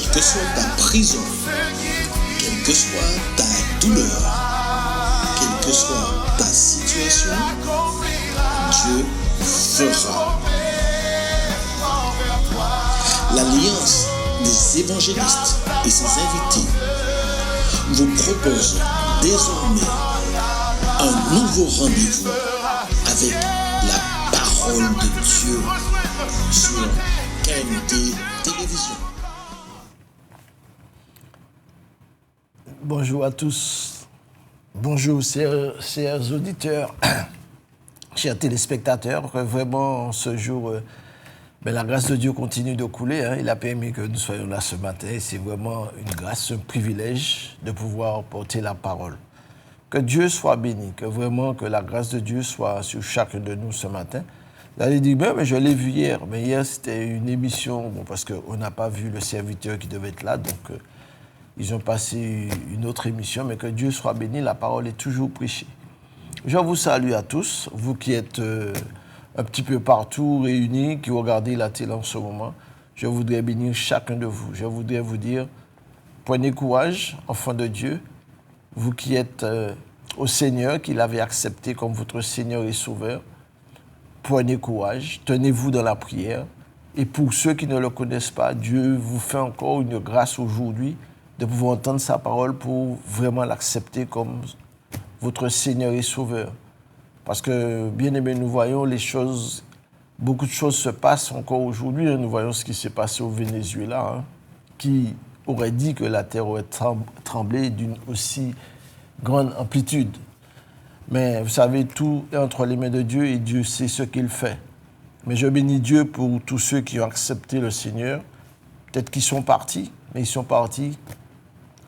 quelle que soit ta prison, quelle que soit ta douleur, quelle que soit ta situation, Dieu fera. L'Alliance des évangélistes et ses invités vous propose désormais un nouveau rendez-vous avec la parole de Dieu sur KMT Télévision. Bonjour à tous, bonjour chers auditeurs, chers téléspectateurs. Vraiment, ce jour, la grâce de Dieu continue de couler. Il a permis que nous soyons là ce matin. C'est vraiment une grâce, un privilège de pouvoir porter la parole. Que Dieu soit béni, que vraiment que la grâce de Dieu soit sur chacun de nous ce matin. Vous allez dire, mais je l'ai vu hier. Mais hier, c'était une émission, parce qu'on n'a pas vu le serviteur qui devait être là. Donc, ils ont passé une autre émission. Mais que Dieu soit béni, la parole est toujours prêchée. Je vous salue à tous, vous qui êtes un petit peu partout réunis, qui regardez la télé en ce moment. Je voudrais bénir chacun de vous. Je voudrais vous dire, prenez courage, enfants de Dieu. Vous qui êtes au Seigneur, qui l'avez accepté comme votre Seigneur et Sauveur, prenez courage, tenez-vous dans la prière. Et pour ceux qui ne le connaissent pas, Dieu vous fait encore une grâce aujourd'hui de pouvoir entendre sa parole pour vraiment l'accepter comme votre Seigneur et Sauveur. Parce que, bien aimé, nous voyons les choses, beaucoup de choses se passent encore aujourd'hui. Nous voyons ce qui s'est passé au Venezuela, qui aurait dit que la terre aurait tremblé d'une aussi grande amplitude. Mais vous savez, tout est entre les mains de Dieu et Dieu sait ce qu'il fait. Mais je bénis Dieu pour tous ceux qui ont accepté le Seigneur. Peut-être qu'ils sont partis, mais ils sont partis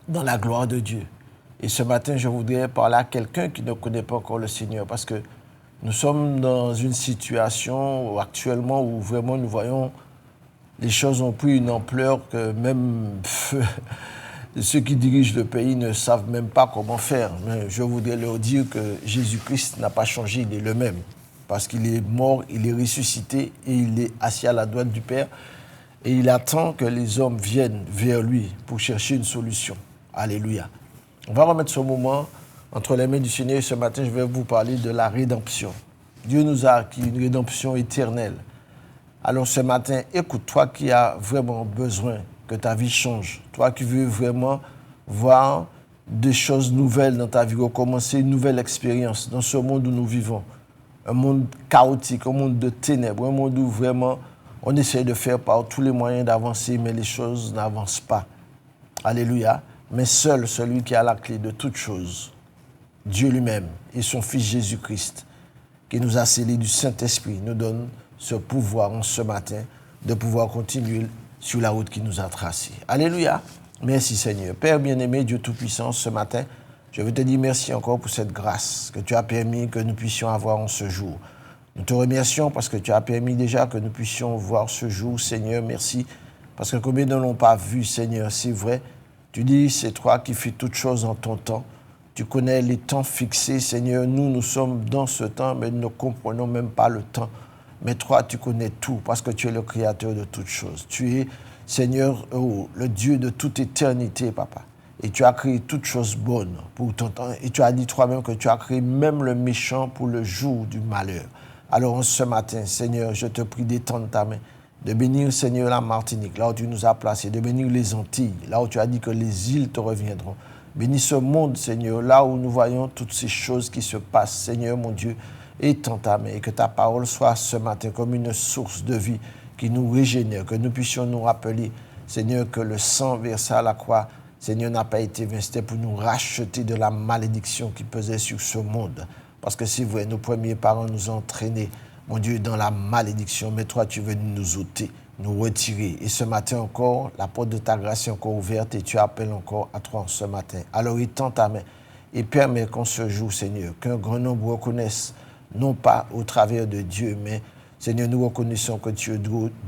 dans la gloire de Dieu. Et ce matin, je voudrais parler à quelqu'un qui ne connaît pas encore le Seigneur, parce que nous sommes dans une situation actuellement où vraiment nous voyons les choses ont pris une ampleur que même ceux qui dirigent le pays ne savent même pas comment faire. Mais je voudrais leur dire que Jésus-Christ n'a pas changé, il est le même. Parce qu'il est mort, il est ressuscité et il est assis à la droite du Père. Et il attend que les hommes viennent vers lui pour chercher une solution. Alléluia. On va remettre ce moment entre les mains du Seigneur et ce matin, je vais vous parler de la rédemption. Dieu nous a acquis une rédemption éternelle. Alors ce matin, écoute, toi qui as vraiment besoin que ta vie change, toi qui veux vraiment voir des choses nouvelles dans ta vie, recommencer une nouvelle expérience dans ce monde où nous vivons, un monde chaotique, un monde de ténèbres, un monde où vraiment on essaie de faire par tous les moyens d'avancer, mais les choses n'avancent pas. Alléluia. Mais seul celui qui a la clé de toutes choses, Dieu lui-même et son Fils Jésus-Christ, qui nous a scellés du Saint-Esprit, nous donne ce pouvoir en ce matin de pouvoir continuer sur la route qui nous a tracée. Alléluia. Merci Seigneur. Père bien-aimé, Dieu Tout-Puissant, ce matin, je veux te dire merci encore pour cette grâce que tu as permis que nous puissions avoir en ce jour. Nous te remercions parce que tu as permis déjà que nous puissions voir ce jour, Seigneur. Merci. Parce que combien ne l'ont pas vu, Seigneur, c'est vrai. Tu dis, c'est toi qui fais toutes choses en ton temps. Tu connais les temps fixés, Seigneur. Nous sommes dans ce temps, mais nous ne comprenons même pas le temps. Mais toi, tu connais tout, parce que tu es le créateur de toutes choses. Tu es, Seigneur, le Dieu de toute éternité, Papa. Et tu as créé toutes choses bonnes pour ton temps. Et tu as dit toi-même que tu as créé même le méchant pour le jour du malheur. Alors, ce matin, Seigneur, je te prie d'étendre ta main, de bénir, Seigneur, la Martinique, là où tu nous as placés, de bénir les Antilles, là où tu as dit que les îles te reviendront. Bénis ce monde, Seigneur, là où nous voyons toutes ces choses qui se passent, Seigneur, mon Dieu, étends ta main et que ta parole soit ce matin comme une source de vie qui nous régénère, que nous puissions nous rappeler, Seigneur, que le sang versé à la croix, Seigneur, n'a pas été vain, c'était pour nous racheter de la malédiction qui pesait sur ce monde. Parce que c'est vrai, nos premiers parents nous ont entraînés, mon Dieu, dans la malédiction, mais toi, tu veux nous ôter, nous retirer. Et ce matin encore, la porte de ta grâce est encore ouverte et tu appelles encore à toi ce matin. Alors étends ta main et permets qu'on se joue, Seigneur, qu'un grand nombre reconnaisse, non pas au travers de Dieu, mais Seigneur, nous reconnaissons que tu es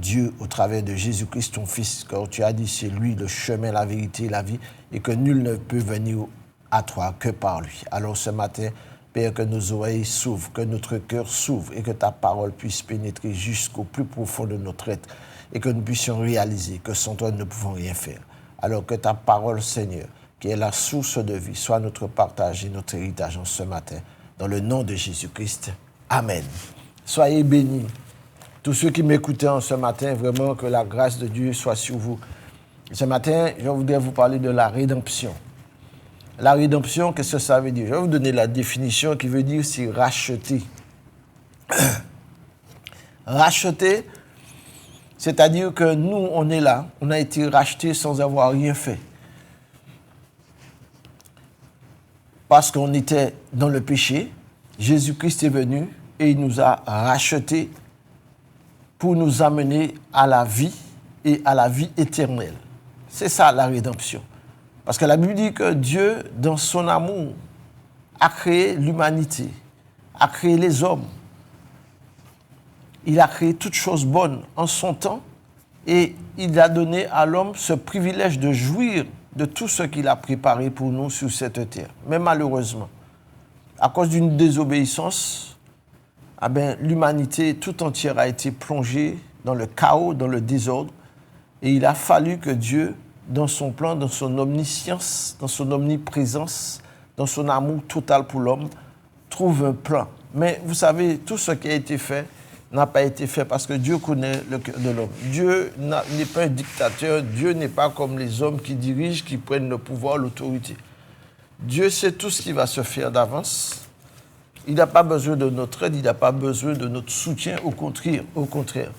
Dieu au travers de Jésus-Christ, ton Fils, car tu as dit c'est lui le chemin, la vérité et la vie, et que nul ne peut venir à toi que par lui. Alors ce matin, Père, que nos oreilles s'ouvrent, que notre cœur s'ouvre et que ta parole puisse pénétrer jusqu'au plus profond de notre être et que nous puissions réaliser que sans toi, nous ne pouvons rien faire. Alors que ta parole, Seigneur, qui est la source de vie, soit notre partage et notre héritage en ce matin. Dans le nom de Jésus-Christ. Amen. Soyez bénis. Tous ceux qui m'écoutaient en ce matin, vraiment que la grâce de Dieu soit sur vous. Ce matin, je voudrais vous parler de la rédemption. La rédemption, qu'est-ce que ça veut dire? Je vais vous donner la définition qui veut dire c'est racheter. Racheter, c'est-à-dire que nous, on est là, on a été rachetés sans avoir rien fait. Parce qu'on était dans le péché, Jésus-Christ est venu et il nous a rachetés pour nous amener à la vie et à la vie éternelle. C'est ça la rédemption. Parce que la Bible dit que Dieu, dans son amour, a créé l'humanité, a créé les hommes. Il a créé toutes choses bonnes en son temps et il a donné à l'homme ce privilège de jouir de tout ce qu'il a préparé pour nous sur cette terre. Mais malheureusement, à cause d'une désobéissance, l'humanité tout entière a été plongée dans le chaos, dans le désordre. Et il a fallu que Dieu, dans son plan, dans son omniscience, dans son omniprésence, dans son amour total pour l'homme, trouve un plan. Mais vous savez, tout ce qui a été fait n'a pas été fait parce que Dieu connaît le cœur de l'homme. Dieu n'est pas un dictateur, Dieu n'est pas comme les hommes qui dirigent, qui prennent le pouvoir, l'autorité. Dieu sait tout ce qui va se faire d'avance. Il n'a pas besoin de notre aide, il n'a pas besoin de notre soutien, au contraire.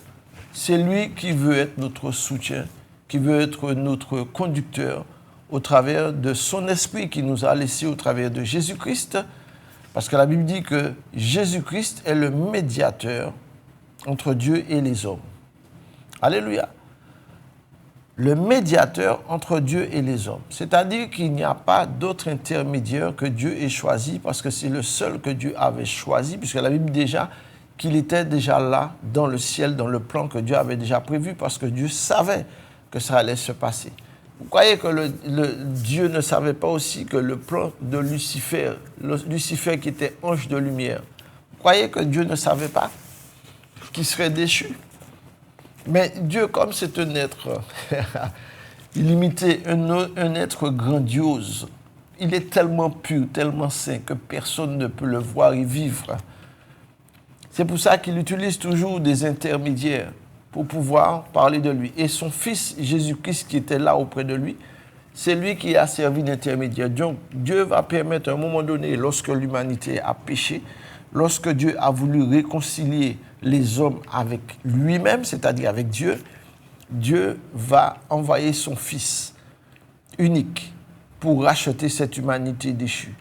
C'est lui qui veut être notre soutien, qui veut être notre conducteur au travers de son esprit qu'il nous a laissé au travers de Jésus-Christ. Parce que la Bible dit que Jésus-Christ est le médiateur entre Dieu et les hommes. Alléluia. Le médiateur entre Dieu et les hommes. C'est-à-dire qu'il n'y a pas d'autre intermédiaire que Dieu ait choisi parce que c'est le seul que Dieu avait choisi, puisque la Bible dit déjà qu'il était déjà là dans le ciel, dans le plan que Dieu avait déjà prévu, parce que Dieu savait que ça allait se passer. Vous croyez que Dieu ne savait pas aussi que le plan de Lucifer qui était ange de lumière, vous croyez que Dieu ne savait pas qu'il serait déchu? Mais Dieu, comme c'est un être illimité, un être grandiose, il est tellement pur, tellement saint que personne ne peut le voir et vivre. C'est pour ça qu'il utilise toujours des intermédiaires pour pouvoir parler de lui. Et son fils Jésus-Christ qui était là auprès de lui, c'est lui qui a servi d'intermédiaire. Donc Dieu va permettre à un moment donné, lorsque l'humanité a péché, lorsque Dieu a voulu réconcilier les hommes avec lui-même, c'est-à-dire avec Dieu, Dieu va envoyer son Fils unique pour racheter cette humanité déchue.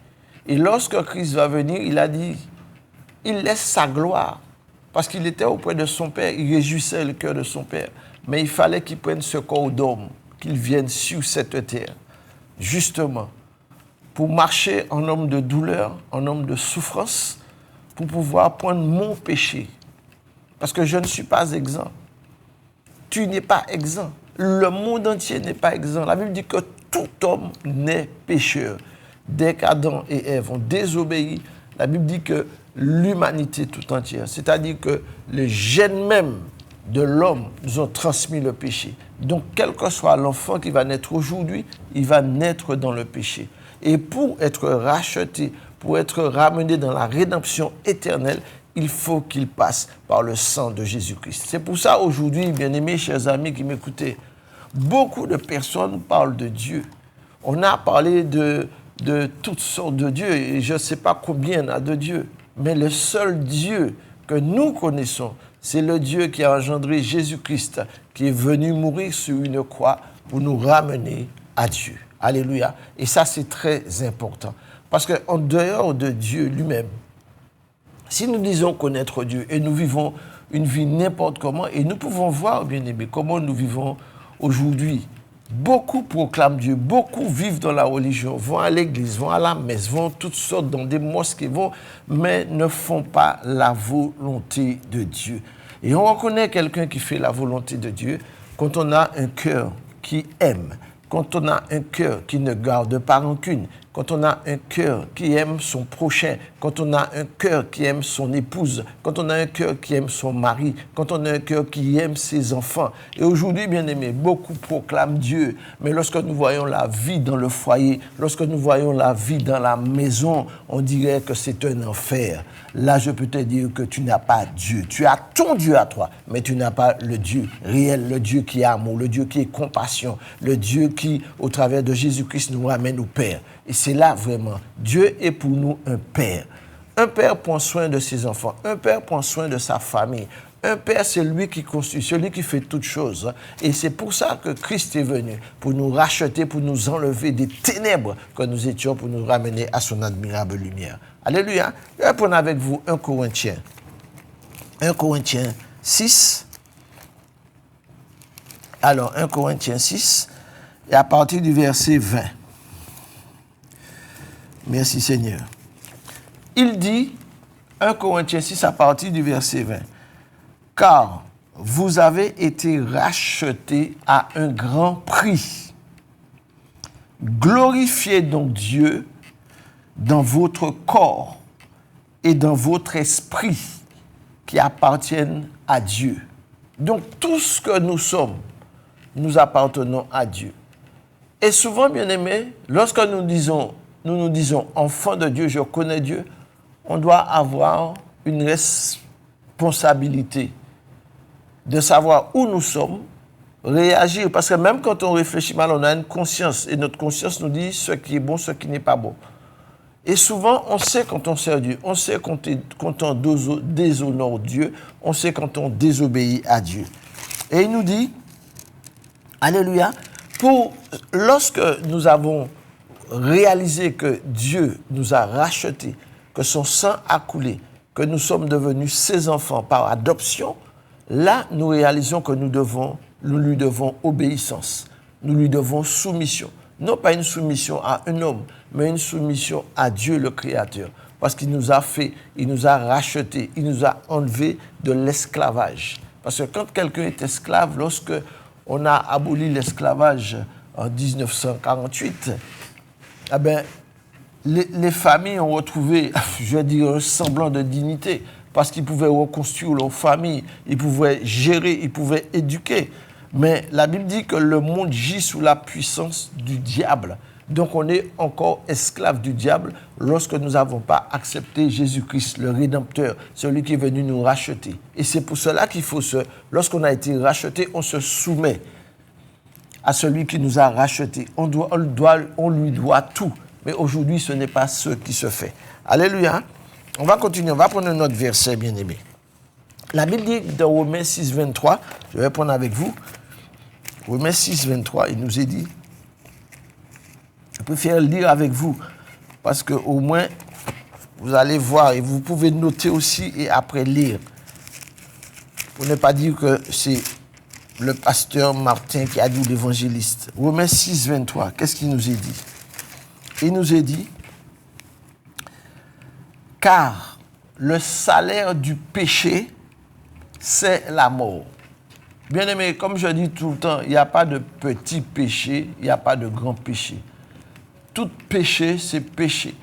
Et lorsque Christ va venir, il a dit, il laisse sa gloire, parce qu'il était auprès de son Père, il réjouissait le cœur de son Père. Mais il fallait qu'il prenne ce corps d'homme, qu'il vienne sur cette terre, justement, pour marcher en homme de douleur, en homme de souffrance, pour pouvoir prendre mon péché. Parce que je ne suis pas exempt. Tu n'es pas exempt. Le monde entier n'est pas exempt. La Bible dit que tout homme naît pécheur. Dès qu'Adam et Ève ont désobéi, la Bible dit que l'humanité tout entière, c'est-à-dire que les gènes même de l'homme nous ont transmis le péché. Donc, quel que soit l'enfant qui va naître aujourd'hui, il va naître dans le péché. Et pour être racheté, pour être ramené dans la rédemption éternelle, il faut qu'il passe par le sang de Jésus-Christ. C'est pour ça, aujourd'hui, bien-aimés, chers amis qui m'écoutez, beaucoup de personnes parlent de Dieu. On a parlé de toutes sortes de dieux, et je ne sais pas combien il y en a de dieux, mais le seul Dieu que nous connaissons, c'est le Dieu qui a engendré Jésus-Christ, qui est venu mourir sur une croix pour nous ramener à Dieu. Alléluia. Et ça, c'est très important. Parce qu'en dehors de Dieu lui-même, si nous disons connaître Dieu et nous vivons une vie n'importe comment, et nous pouvons voir, bien aimés, comment nous vivons aujourd'hui. Beaucoup proclament Dieu, beaucoup vivent dans la religion, vont à l'église, vont à la messe, vont toutes sortes dans des mosquées, mais ne font pas la volonté de Dieu. Et on reconnaît quelqu'un qui fait la volonté de Dieu quand on a un cœur qui aime, quand on a un cœur qui ne garde pas rancune, quand on a un cœur qui aime son prochain, quand on a un cœur qui aime son épouse, quand on a un cœur qui aime son mari, quand on a un cœur qui aime ses enfants. Et aujourd'hui, bien aimés, beaucoup proclament Dieu, mais lorsque nous voyons la vie dans le foyer, lorsque nous voyons la vie dans la maison, on dirait que c'est un enfer. Là, je peux te dire que tu n'as pas Dieu. Tu as ton Dieu à toi, mais tu n'as pas le Dieu réel, le Dieu qui est amour, le Dieu qui est compassion, le Dieu qui, au travers de Jésus-Christ, nous ramène au Père. Et c'est là vraiment, Dieu est pour nous un Père. Un Père prend soin de ses enfants, un Père prend soin de sa famille. Un Père, c'est lui qui construit, celui qui fait toutes choses. Et c'est pour ça que Christ est venu, pour nous racheter, pour nous enlever des ténèbres que nous étions, pour nous ramener à son admirable lumière. Alléluia. Je vais prendre avec vous 1 Corinthiens 6. Alors, 1 Corinthiens 6, et à partir du verset 20. Merci Seigneur. Il dit, 1 Corinthiens 6, à partir du verset 20. Car vous avez été rachetés à un grand prix. Glorifiez donc Dieu dans votre corps et dans votre esprit qui appartiennent à Dieu. Donc tout ce que nous sommes, nous appartenons à Dieu. Et souvent, bien aimés, lorsque nous nous disons enfant de Dieu, je connais Dieu, on doit avoir une responsabilité de savoir où nous sommes, réagir. Parce que même quand on réfléchit mal, on a une conscience. Et notre conscience nous dit ce qui est bon, ce qui n'est pas bon. Et souvent, on sait quand on sert Dieu. On sait quand on déshonore Dieu. On sait quand on désobéit à Dieu. Et il nous dit, alléluia, lorsque nous avons réalisé que Dieu nous a rachetés, que son sang a coulé, que nous sommes devenus ses enfants par adoption, là, nous réalisons que nous lui devons obéissance, nous lui devons soumission. Non pas une soumission à un homme, mais une soumission à Dieu le Créateur. Parce qu'il nous a fait, il nous a rachetés, il nous a enlevés de l'esclavage. Parce que quand quelqu'un est esclave, lorsque on a aboli l'esclavage en 1948, eh bien, les familles ont retrouvé, je vais dire, un semblant de dignité. Parce qu'ils pouvaient reconstruire leur famille, ils pouvaient gérer, ils pouvaient éduquer. Mais la Bible dit que le monde gît sous la puissance du diable. Donc on est encore esclave du diable lorsque nous n'avons pas accepté Jésus-Christ, le Rédempteur, celui qui est venu nous racheter. Et c'est pour cela qu'il faut lorsqu'on a été racheté, on se soumet à celui qui nous a rachetés. On lui doit tout. Mais aujourd'hui, ce n'est pas ce qui se fait. Alléluia. On va continuer, on va prendre notre verset, bien-aimé. La Bible dit dans Romains 6, 23, je vais prendre avec vous, Romains 6, 23, il nous est dit, je préfère lire avec vous, parce qu'au moins, vous allez voir, et vous pouvez noter aussi, et après lire, pour ne pas dire que c'est le pasteur Martin qui a dit, l'évangéliste. Romains 6, 23, qu'est-ce qu'il nous est dit? Il nous est dit, car le salaire du péché, c'est la mort. Bien aimé, comme je dis tout le temps, il n'y a pas de petit péché, il n'y a pas de grand péché. Tout péché, c'est péché.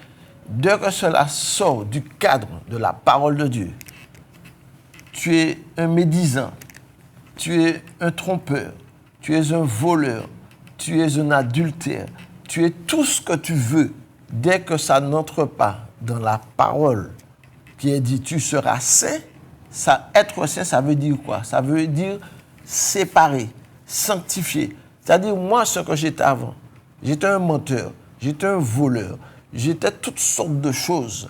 Dès que cela sort du cadre de la parole de Dieu, tu es un médisant, tu es un trompeur, tu es un voleur, tu es un adultère, tu es tout ce que tu veux. Dès que ça n'entre pas dans la parole qui est dit tu seras saint, être saint, ça veut dire quoi? Ça veut dire séparé, sanctifié. C'est-à-dire, moi, ce que j'étais avant, j'étais un menteur, j'étais un voleur, j'étais toutes sortes de choses.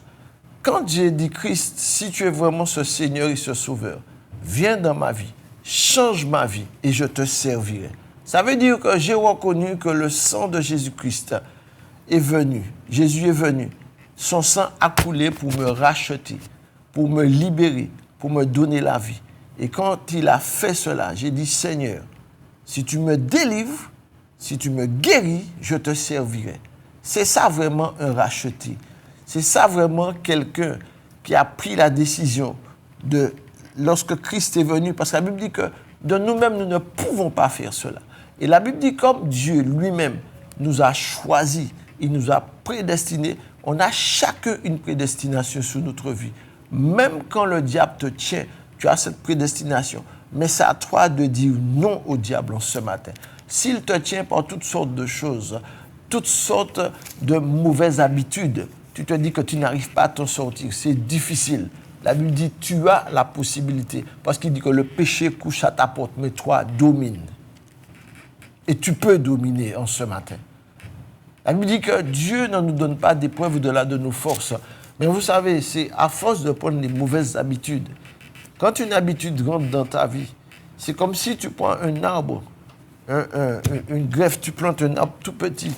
Quand j'ai dit, Christ, si tu es vraiment ce Seigneur et ce Sauveur, viens dans ma vie, change ma vie et je te servirai. Ça veut dire que j'ai reconnu que le sang de Jésus-Christ est venu. Jésus est venu. Son sang a coulé pour me racheter, pour me libérer, pour me donner la vie. Et quand il a fait cela, j'ai dit, Seigneur, si tu me délivres, si tu me guéris, je te servirai. C'est ça vraiment un racheté. C'est ça vraiment quelqu'un qui a pris la décision de, lorsque Christ est venu, parce que la Bible dit que de nous-mêmes, nous ne pouvons pas faire cela. Et la Bible dit comme Dieu lui-même nous a choisis, il nous a prédestinés. On a chacun une prédestination sur notre vie. Même quand le diable te tient, tu as cette prédestination. Mais c'est à toi de dire non au diable ce matin. S'il te tient par toutes sortes de choses, toutes sortes de mauvaises habitudes, tu te dis que tu n'arrives pas à t'en sortir, c'est difficile. La Bible dit, tu as la possibilité, parce qu'il dit que le péché couche à ta porte, mais toi, domine. Et tu peux dominer en ce matin. La Bible dit que Dieu ne nous donne pas d'épreuves au-delà de nos forces. Mais vous savez, c'est à force de prendre les mauvaises habitudes. Quand une habitude rentre dans ta vie, c'est comme si tu prends un arbre, une greffe, tu plantes un arbre tout petit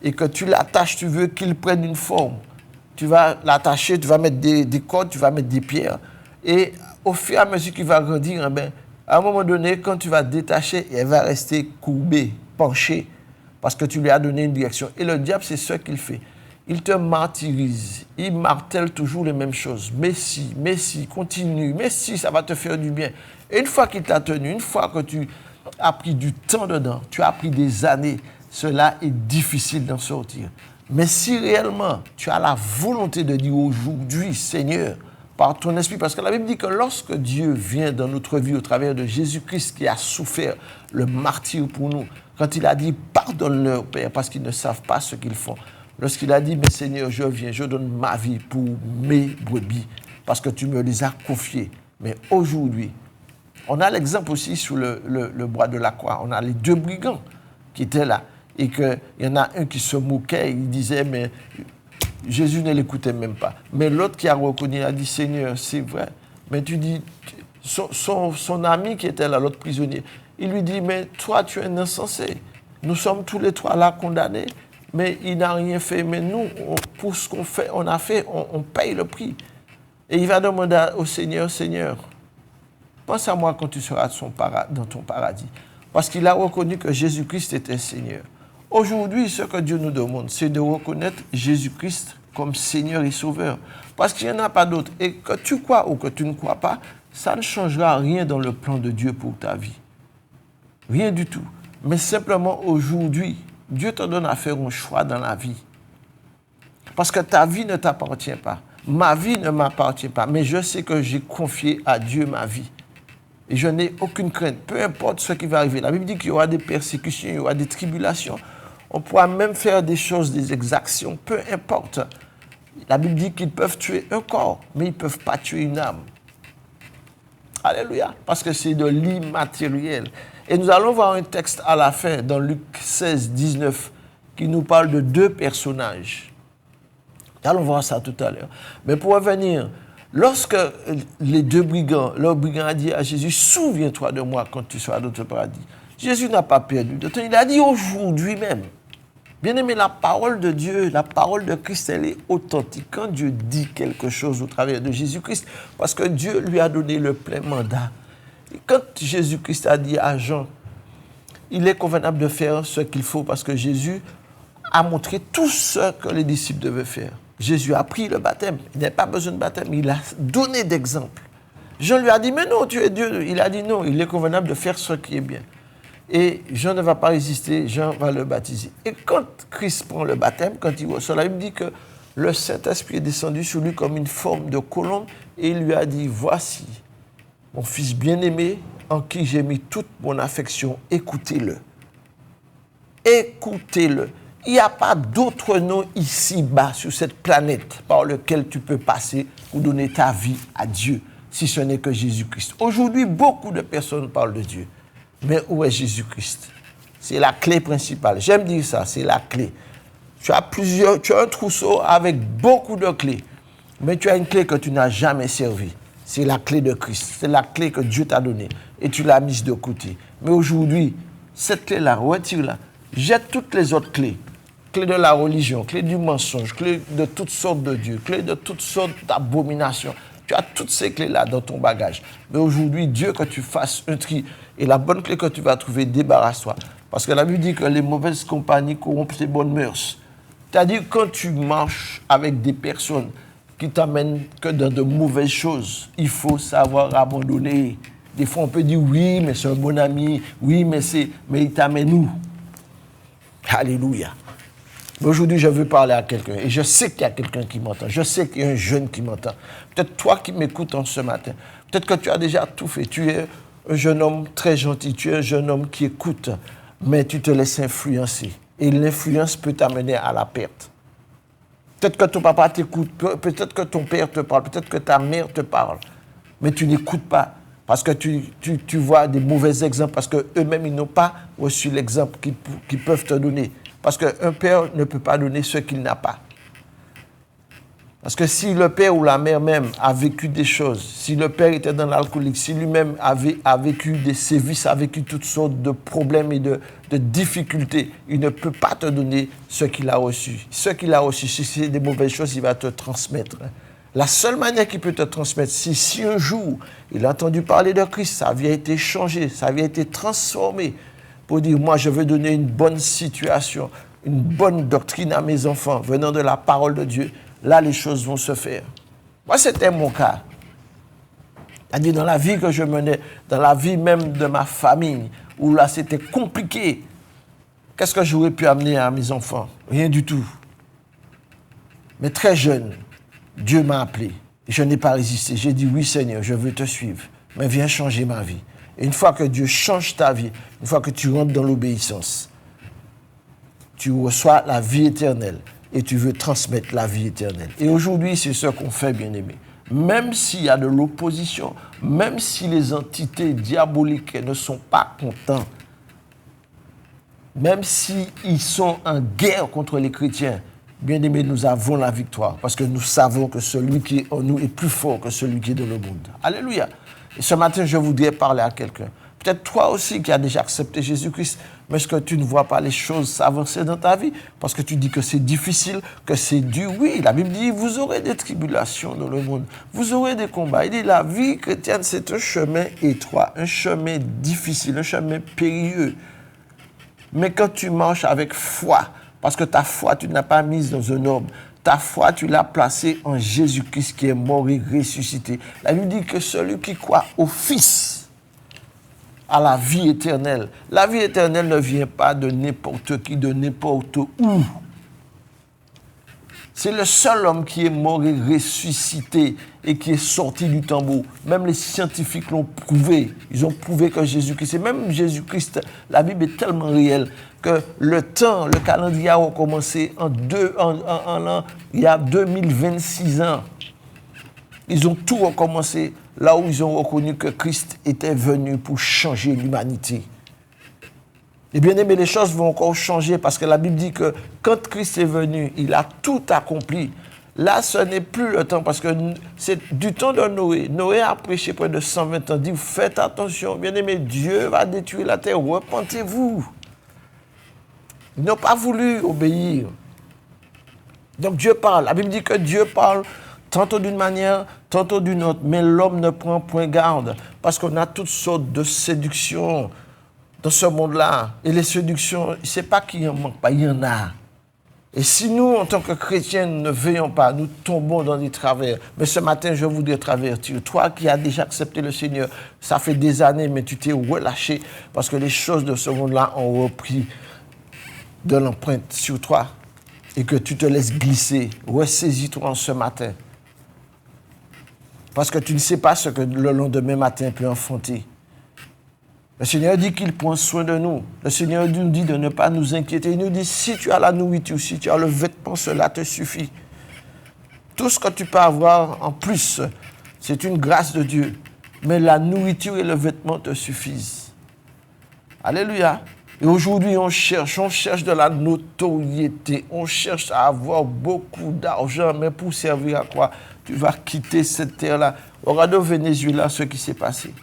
et que tu l'attaches, tu veux qu'il prenne une forme. Tu vas l'attacher, tu vas mettre des cordes, tu vas mettre des pierres. Et au fur et à mesure qu'il va grandir, à un moment donné, quand tu vas détacher, elle va rester courbée, penchée, parce que tu lui as donné une direction. Et le diable, c'est ce qu'il fait. Il te martyrise, il martèle toujours les mêmes choses. Mais si, continue, mais si, ça va te faire du bien. Et une fois qu'il t'a tenu, une fois que tu as pris du temps dedans, tu as pris des années, cela est difficile d'en sortir. Mais si réellement tu as la volonté de dire aujourd'hui, Seigneur, par ton esprit, parce que la Bible dit que lorsque Dieu vient dans notre vie au travers de Jésus-Christ qui a souffert le martyre pour nous, quand il a dit « Pardonne-leur, Père, parce qu'ils ne savent pas ce qu'ils font », lorsqu'il a dit « Mais Seigneur, je viens, je donne ma vie pour mes brebis, parce que tu me les as confiées. » Mais aujourd'hui, on a l'exemple aussi sur le bois de la croix. On a les deux brigands qui étaient là. Et qu'il y en a un qui se moquait, il disait, mais Jésus ne l'écoutait même pas. Mais l'autre qui a reconnu, a dit, Seigneur, c'est vrai. Mais tu dis, son ami qui était là, l'autre prisonnier, il lui dit, mais toi, tu es un insensé. Nous sommes tous les trois là condamnés, mais il n'a rien fait. Mais nous, pour ce qu'on fait, on a fait, on paye le prix. Et il va demander au Seigneur, Seigneur, pense à moi quand tu seras dans ton paradis. Parce qu'il a reconnu que Jésus-Christ était Seigneur. Aujourd'hui, ce que Dieu nous demande, c'est de reconnaître Jésus-Christ comme Seigneur et Sauveur. Parce qu'il n'y en a pas d'autre. Et que tu crois ou que tu ne crois pas, ça ne changera rien dans le plan de Dieu pour ta vie. Rien du tout. Mais simplement aujourd'hui, Dieu te donne à faire un choix dans la vie. Parce que ta vie ne t'appartient pas. Ma vie ne m'appartient pas. Mais je sais que j'ai confié à Dieu ma vie. Et je n'ai aucune crainte. Peu importe ce qui va arriver. La Bible dit qu'il y aura des persécutions, il y aura des tribulations. On pourra même faire des choses, des exactions. Peu importe. La Bible dit qu'ils peuvent tuer un corps, mais ils ne peuvent pas tuer une âme. Alléluia. Parce que c'est de l'immatériel. Et nous allons voir un texte à la fin, dans Luc 16, 19, qui nous parle de deux personnages. Nous allons voir ça tout à l'heure. Mais pour revenir, lorsque les deux brigands, leur brigand a dit à Jésus, souviens-toi de moi quand tu seras dans ton paradis. Jésus n'a pas perdu de temps. Il a dit aujourd'hui même. Bien aimé, la parole de Dieu, la parole de Christ, elle est authentique. Quand Dieu dit quelque chose au travers de Jésus-Christ, parce que Dieu lui a donné le plein mandat. Et quand Jésus-Christ a dit à Jean, il est convenable de faire ce qu'il faut, parce que Jésus a montré tout ce que les disciples devaient faire. Jésus a pris le baptême. Il n'a pas besoin de baptême. Il a donné d'exemple. Jean lui a dit, mais non, tu es Dieu. Il a dit non, il est convenable de faire ce qui est bien. Et Jean ne va pas résister, Jean va le baptiser. Et quand Christ prend le baptême, quand il reçoit, la Bible dit que le Saint-Esprit est descendu sur lui comme une forme de colombe et il lui a dit, voici mon fils bien-aimé en qui j'ai mis toute mon affection, écoutez-le. Écoutez-le. Il n'y a pas d'autre nom ici-bas sur cette planète par lequel tu peux passer pour donner ta vie à Dieu, si ce n'est que Jésus-Christ. Aujourd'hui, beaucoup de personnes parlent de Dieu. Mais où est Jésus-Christ? C'est la clé principale. J'aime dire ça, c'est la clé. Tu as un trousseau avec beaucoup de clés, mais tu as une clé que tu n'as jamais servie. C'est la clé de Christ. C'est la clé que Dieu t'a donnée et tu l'as mise de côté. Mais aujourd'hui, cette clé-là, retire-la. Jette toutes les autres clés. Clé de la religion, clé du mensonge, clé de toutes sortes de dieux, clé de toutes sortes d'abominations. Tu as toutes ces clés-là dans ton bagage. Mais aujourd'hui, Dieu, que tu fasses un tri. Et la bonne clé que tu vas trouver, débarrasse-toi. Parce que la Bible dit que les mauvaises compagnies corrompent les bonnes mœurs. C'est-à-dire, quand tu marches avec des personnes qui t'amènent que dans de mauvaises choses, il faut savoir abandonner. Des fois, on peut dire, oui, mais c'est un bon ami. Oui, mais il t'amène où? Alléluia. Mais aujourd'hui, je veux parler à quelqu'un. Et je sais qu'il y a quelqu'un qui m'entend. Je sais qu'il y a un jeune qui m'entend. Peut-être toi qui m'écoutes en ce matin. Peut-être que tu as déjà tout fait. Tu es un jeune homme très gentil. Tu es un jeune homme qui écoute. Mais tu te laisses influencer. Et l'influence peut t'amener à la perte. Peut-être que ton papa t'écoute. Peut-être que ton père te parle. Peut-être que ta mère te parle. Mais tu n'écoutes pas. Parce que tu vois des mauvais exemples. Parce qu'eux-mêmes, ils n'ont pas reçu l'exemple qu'ils peuvent te donner. Parce qu'un père ne peut pas donner ce qu'il n'a pas. Parce que si le père ou la mère même a vécu des choses, si le père était dans l'alcoolique, si lui-même a vécu des sévices, a vécu toutes sortes de problèmes et de difficultés, il ne peut pas te donner ce qu'il a reçu. Ce qu'il a reçu, si c'est des mauvaises choses, il va te transmettre. La seule manière qu'il peut te transmettre, c'est si un jour il a entendu parler de Christ, sa vie a été changée, sa vie a été transformée, pour dire, moi, je veux donner une bonne situation, une bonne doctrine à mes enfants, venant de la parole de Dieu. Là, les choses vont se faire. Moi, c'était mon cas. C'est-à-dire, dans la vie que je menais, dans la vie même de ma famille, où là, c'était compliqué. Qu'est-ce que j'aurais pu amener à mes enfants? Rien du tout. Mais très jeune, Dieu m'a appelé. Et je n'ai pas résisté. J'ai dit, oui, Seigneur, je veux te suivre. Mais viens changer ma vie. Et une fois que Dieu change ta vie, une fois que tu rentres dans l'obéissance, tu reçois la vie éternelle et tu veux transmettre la vie éternelle. Et aujourd'hui, c'est ce qu'on fait, bien-aimés. Même s'il y a de l'opposition, même si les entités diaboliques ne sont pas contents, même s'ils sont en guerre contre les chrétiens, bien-aimés, nous avons la victoire parce que nous savons que celui qui est en nous est plus fort que celui qui est dans le monde. Alléluia. Et ce matin, je voudrais parler à quelqu'un. Peut-être toi aussi qui as déjà accepté Jésus-Christ, mais est-ce que tu ne vois pas les choses s'avancer dans ta vie? Parce que tu dis que c'est difficile, que c'est dur. Oui, la Bible dit, vous aurez des tribulations dans le monde. Vous aurez des combats. Il dit, la vie chrétienne, c'est un chemin étroit, un chemin difficile, un chemin périlleux. Mais quand tu marches avec foi, parce que ta foi, tu ne l'as pas mise dans un homme. Ta foi, tu l'as placée en Jésus-Christ qui est mort et ressuscité. La Bible dit que celui qui croit au Fils a la vie éternelle. La vie éternelle ne vient pas de n'importe qui, de n'importe où. C'est le seul homme qui est mort et ressuscité et qui est sorti du tombeau. Même les scientifiques l'ont prouvé. Ils ont prouvé que Jésus-Christ, et même Jésus-Christ, la Bible est tellement réelle que le temps, le calendrier a recommencé il y a 2026 ans. Ils ont tout recommencé là où ils ont reconnu que Christ était venu pour changer l'humanité. Et bien aimé, les choses vont encore changer parce que la Bible dit que quand Christ est venu, il a tout accompli. Là, ce n'est plus le temps parce que c'est du temps de Noé. Noé a prêché près de 120 ans. Il dit, faites attention, bien aimé, Dieu va détruire la terre, repentez-vous. Ils n'ont pas voulu obéir. Donc Dieu parle. La Bible dit que Dieu parle tantôt d'une manière, tantôt d'une autre. Mais l'homme ne prend point garde parce qu'on a toutes sortes de séductions dans ce monde-là. Et les séductions, ce n'est pas qu'il n'y en manque pas, il y en a. Et si nous, en tant que chrétiens, ne veillons pas, nous tombons dans des travers. Mais ce matin, je voudrais t'avertir. Toi qui as déjà accepté le Seigneur, ça fait des années, mais tu t'es relâché parce que les choses de ce monde-là ont repris de l'empreinte sur toi et que tu te laisses glisser. Ressaisis-toi en ce matin. Parce que tu ne sais pas ce que le lendemain matin peut enfanter. Le Seigneur dit qu'il prend soin de nous. Le Seigneur nous dit de ne pas nous inquiéter. Il nous dit, si tu as la nourriture, si tu as le vêtement, cela te suffit. Tout ce que tu peux avoir en plus, c'est une grâce de Dieu. Mais la nourriture et le vêtement te suffisent. Alléluia. Et aujourd'hui, on cherche de la notoriété. On cherche à avoir beaucoup d'argent. Mais pour servir à quoi? Tu vas quitter cette terre-là. Regarde au Venezuela ce qui s'est passé.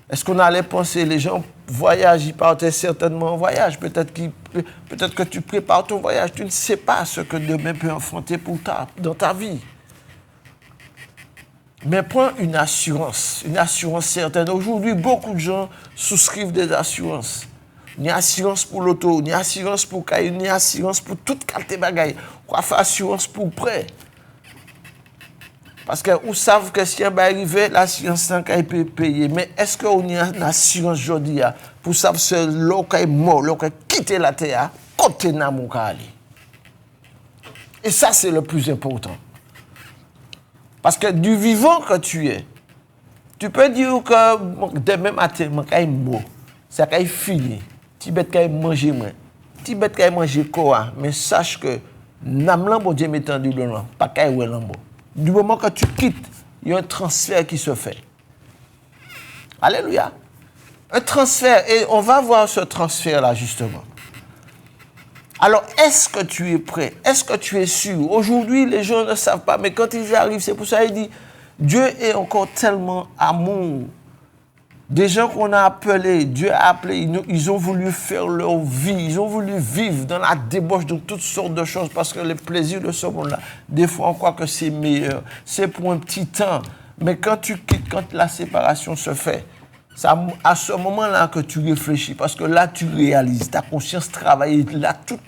Est-ce qu'on allait penser, les gens voyagent, ils partaient certainement en voyage. Peut-être que tu prépares ton voyage. Tu ne sais pas ce que demain peut enfanter dans ta vie. Mais prends une assurance certaine. Aujourd'hui, beaucoup de gens souscrivent des assurances. Ni assurance pour l'auto, ni assurance pour caillou, ni assurance pour toute qualité de bagaille. On fait assurance pour prêt. Parce que vous savez que si on va arriver, l'assurance peut payer. Mais est-ce qu'on a une assurance aujourd'hui pour savoir que l'eau est mort, l'eau est quitté la terre, côté n'a mon aller. Et ça, c'est le plus important. Parce que du vivant que tu es, tu peux dire que demain matin, je suis mort. Ça va fini. Tu vas manger moins. Tu vas manger quoi? Mais sache que Namlan, bon Dieu, m'étend du long, pas qu'à oué lambo. Du moment que tu quittes, il y a un transfert qui se fait. Alléluia. Un transfert, et on va voir ce transfert-là, justement. Alors, est-ce que tu es prêt? Est-ce que tu es sûr? Aujourd'hui, les gens ne savent pas, mais quand ils arrivent, c'est pour ça qu'il dit, Dieu est encore tellement amour. Des gens qu'on a appelés, Dieu a appelé, ils ont voulu faire leur vie, ils ont voulu vivre dans la débauche de toutes sortes de choses parce que les plaisirs de ce monde-là, des fois on croit que c'est meilleur, c'est pour un petit temps. Mais quand tu quittes, quand la séparation se fait, c'est à ce moment-là que tu réfléchis parce que là tu réalises, ta conscience travaille, là tout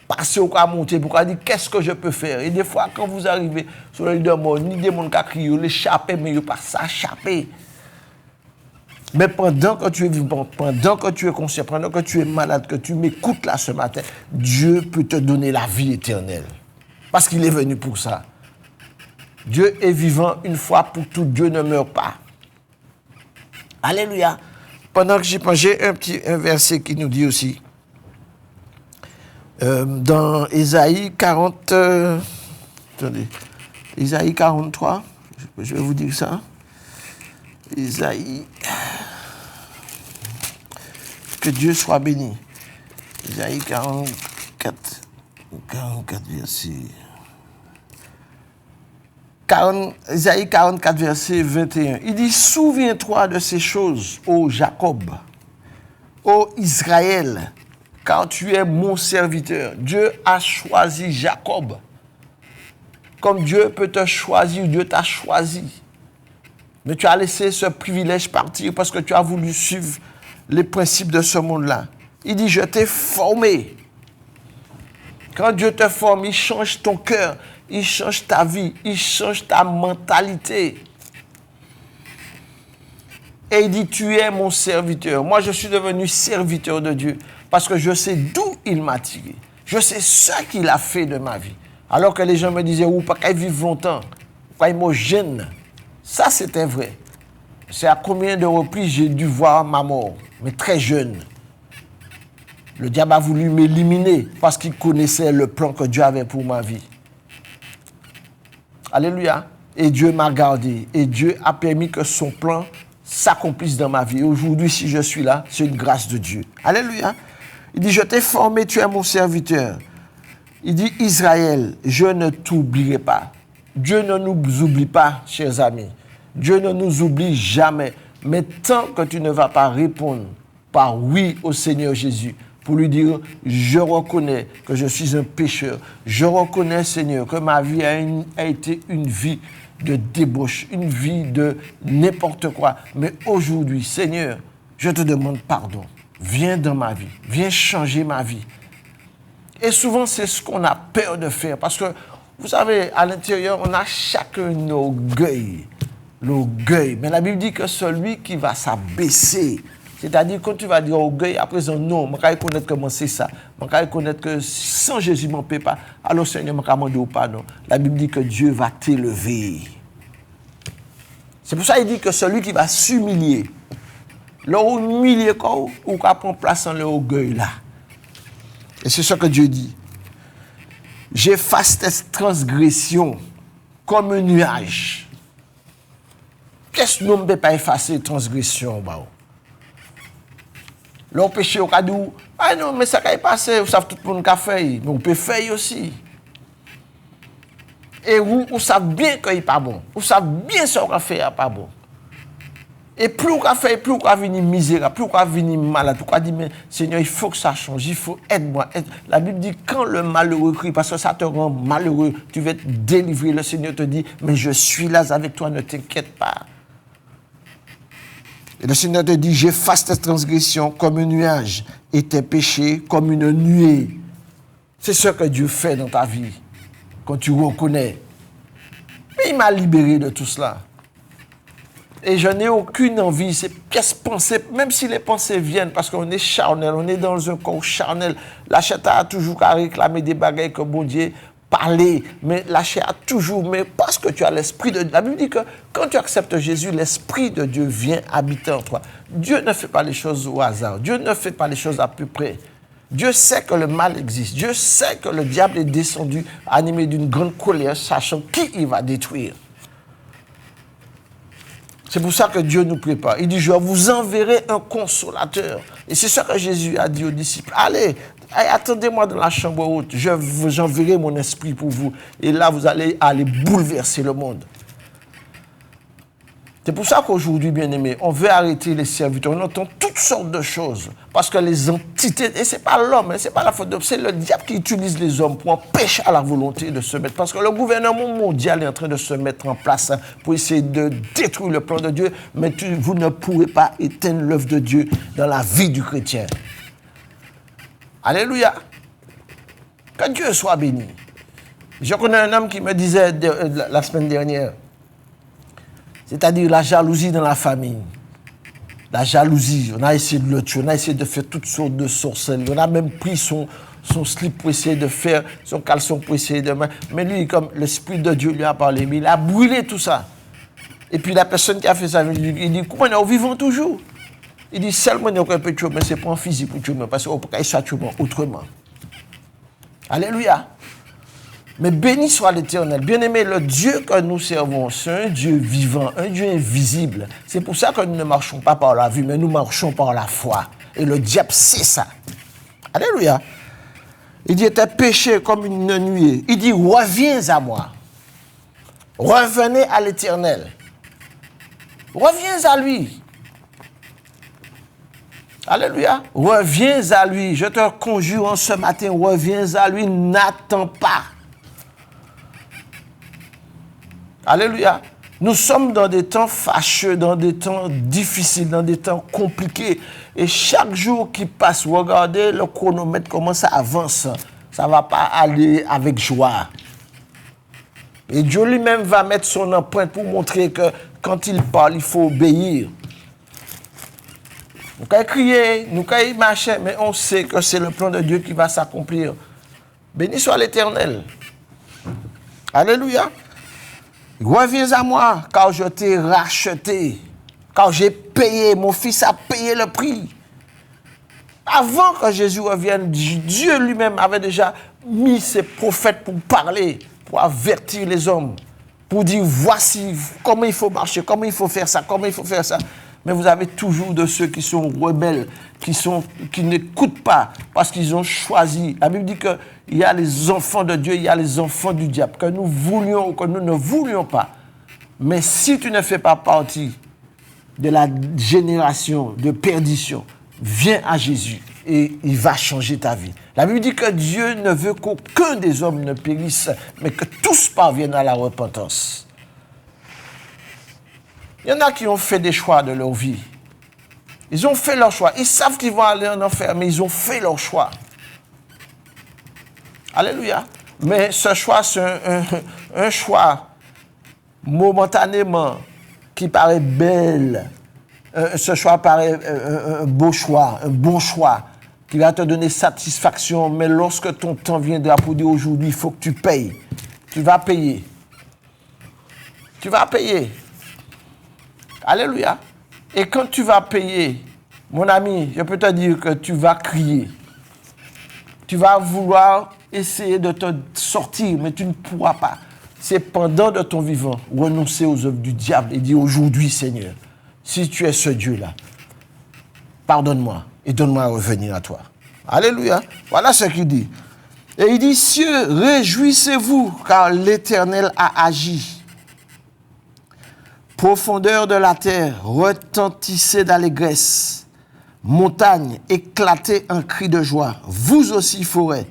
passé au cas monter pour dire qu'est-ce que je peux faire. Et des fois quand vous arrivez sur le lit de mort, ni des gens qui crient, l'échapper, mais ils ne pas s'échapper. Mais pendant que tu es vivant, pendant que tu es conscient, pendant que tu es malade, que tu m'écoutes là ce matin, Dieu peut te donner la vie éternelle. Parce qu'il est venu pour ça. Dieu est vivant une fois pour tout, Dieu ne meurt pas. Alléluia. Pendant que j'y pense, j'ai un verset qui nous dit aussi, dans Ésaïe 40, attendez, Ésaïe 43, je vais vous dire ça. Ésaïe, que Dieu soit béni. Ésaïe 44 verset. Ésaïe 44 verset 21. Il dit, souviens-toi de ces choses, ô Jacob, ô Israël, car tu es mon serviteur. Dieu a choisi Jacob. Comme Dieu peut te choisir, Dieu t'a choisi. Mais tu as laissé ce privilège partir parce que tu as voulu suivre les principes de ce monde-là. Il dit, je t'ai formé. Quand Dieu te forme, il change ton cœur, il change ta vie, il change ta mentalité. Et il dit, tu es mon serviteur. Moi, je suis devenu serviteur de Dieu parce que je sais d'où il m'a tiré. Je sais ce qu'il a fait de ma vie. Alors que les gens me disaient, ou pas qu'il vive longtemps, pas qu'il me gêne. Ça, c'était vrai. C'est à combien de reprises j'ai dû voir ma mort, mais très jeune. Le diable a voulu m'éliminer parce qu'il connaissait le plan que Dieu avait pour ma vie. Alléluia. Et Dieu m'a gardé. Et Dieu a permis que son plan s'accomplisse dans ma vie. Et aujourd'hui, si je suis là, c'est une grâce de Dieu. Alléluia. Il dit, je t'ai formé, tu es mon serviteur. Il dit, Israël, je ne t'oublierai pas. Dieu ne nous oublie pas, chers amis. Dieu ne nous oublie jamais. Mais tant que tu ne vas pas répondre par oui au Seigneur Jésus, pour lui dire, je reconnais que je suis un pécheur. Je reconnais, Seigneur, que ma vie a été une vie de débauche, une vie de n'importe quoi. Mais aujourd'hui, Seigneur, je te demande pardon. Viens dans ma vie. Viens changer ma vie. Et souvent, c'est ce qu'on a peur de faire. Parce que, vous savez, à l'intérieur, on a chacun l'orgueil. L'orgueil. Mais la Bible dit que celui qui va s'abaisser, c'est-à-dire quand tu vas dire orgueil, à présent, non, je vais reconnaître comment c'est ça. Je vais reconnaître que sans Jésus, je ne peux pas. Alors, Seigneur, je vais demander au pardon. La Bible dit que Dieu va t'élever. C'est pour ça qu'il dit que celui qui va s'humilier, l'humilier, ou qu'on prend place dans l'orgueil là. Et c'est ce que Dieu dit. J'efface tes transgressions comme un nuage. Qu'est-ce que nous ne pouvons pas effacer transgression? L'on péché au cas d'où, ah non, mais ça va passer, vous savez tout le monde qui a fait, mais on peut faire aussi. Et vous savez bien qu'il n'est pas bon. Vous savez bien ce qu'on a fait n'est pas bon. Et plus on a fait, plus on a venu misérable, plus on a venu malade, plus on a dit, mais Seigneur, il faut que ça change, il faut aide-moi. La Bible dit, quand le malheureux crie, parce que ça te rend malheureux, tu vas être délivré. Le Seigneur te dit, mais je suis là avec toi, ne t'inquiète pas. Et le Seigneur te dit, j'efface tes transgressions comme un nuage et tes péchés comme une nuée. C'est ce que Dieu fait dans ta vie, quand tu reconnais. Mais il m'a libéré de tout cela. Et je n'ai aucune envie, ces pièces pensées, même si les pensées viennent, parce qu'on est charnel, on est dans un corps charnel. La chata a toujours qu'à réclamer des bagailles que bon Dieu parler, mais la chair toujours, mais parce que tu as l'Esprit de Dieu. La Bible dit que quand tu acceptes Jésus, l'Esprit de Dieu vient habiter en toi. Dieu ne fait pas les choses au hasard. Dieu ne fait pas les choses à peu près. Dieu sait que le mal existe. Dieu sait que le diable est descendu, animé d'une grande colère, sachant qui il va détruire. C'est pour ça que Dieu nous prépare. Il dit, je vous enverrai un consolateur. Et c'est ça que Jésus a dit aux disciples. Allez, attendez-moi dans la chambre haute. J'enverrai mon esprit pour vous. Et là, vous allez bouleverser le monde. C'est pour ça qu'aujourd'hui, bien-aimés, on veut arrêter les serviteurs. On entend toutes sortes de choses. Parce que les entités, et ce n'est pas l'homme, ce n'est pas la faute d'homme, c'est le diable qui utilise les hommes pour empêcher à la volonté de se mettre. Parce que le gouvernement mondial est en train de se mettre en place pour essayer de détruire le plan de Dieu. Mais vous ne pourrez pas éteindre l'œuvre de Dieu dans la vie du chrétien. Alléluia. Que Dieu soit béni. Je connais un homme qui me disait la semaine dernière, c'est-à-dire la jalousie dans la famille. La jalousie, on a essayé de le tuer, on a essayé de faire toutes sortes de sorcelleries. On a même pris son slip pour essayer de faire, son caleçon pour essayer de... Mais lui, comme l'Esprit de Dieu lui a parlé, mais il a brûlé tout ça. Et puis la personne qui a fait ça, il dit, comment nous vivons toujours? Il dit, seulement nous peut tuer, mais ce n'est pas en physique pour tuer, parce qu'on peut pas tuer autrement. Alléluia. Mais béni soit l'Éternel. Bien-aimé, le Dieu que nous servons, c'est un Dieu vivant, un Dieu invisible. C'est pour ça que nous ne marchons pas par la vue, mais nous marchons par la foi. Et le diable sait ça. Alléluia. Il dit, était péché comme une nuée. Il dit, reviens à moi. Revenez à l'Éternel. Reviens à lui. Alléluia. Reviens à lui. Je te conjure en ce matin, reviens à lui. N'attends pas. Alléluia. Nous sommes dans des temps fâcheux, dans des temps difficiles, dans des temps compliqués. Et chaque jour qui passe, regardez le chronomètre, comment ça avance. Ça ne va pas aller avec joie. Et Dieu lui-même va mettre son empreinte pour montrer que quand il parle, il faut obéir. Nous pouvons crier, nous pouvons marcher, mais on sait que c'est le plan de Dieu qui va s'accomplir. Béni soit l'Éternel. Alléluia. Reviens à moi, car je t'ai racheté, car j'ai payé, mon fils a payé le prix. Avant que Jésus revienne, Dieu lui-même avait déjà mis ses prophètes pour parler, pour avertir les hommes, pour dire voici comment il faut marcher, comment il faut faire ça, comment il faut faire ça. Mais vous avez toujours de ceux qui sont rebelles, qui n'écoutent pas parce qu'ils ont choisi. La Bible dit qu'il y a les enfants de Dieu, il y a les enfants du diable, que nous voulions ou que nous ne voulions pas. Mais si tu ne fais pas partie de la génération de perdition, viens à Jésus et il va changer ta vie. La Bible dit que Dieu ne veut qu'aucun des hommes ne périsse, mais que tous parviennent à la repentance. Il y en a qui ont fait des choix de leur vie. Ils ont fait leur choix. Ils savent qu'ils vont aller en enfer, mais ils ont fait leur choix. Alléluia. Mais ce choix, c'est un choix momentanément qui paraît belle. Ce choix paraît un beau choix, un bon choix, qui va te donner satisfaction. Mais lorsque ton temps viendra pour dire aujourd'hui, il faut que tu payes. Tu vas payer. Tu vas payer. Alléluia. Et quand tu vas payer, mon ami, je peux te dire que tu vas crier. Tu vas vouloir essayer de te sortir, mais tu ne pourras pas. C'est pendant de ton vivant, renoncer aux œuvres du diable et dire aujourd'hui, Seigneur, si tu es ce Dieu-là, pardonne-moi et donne-moi à revenir à toi. Alléluia. Voilà ce qu'il dit. Et il dit, cieux, réjouissez-vous, car l'Éternel a agi. Profondeur de la terre, retentissez d'allégresse. Montagne, éclatez en cri de joie. Vous aussi, forêt,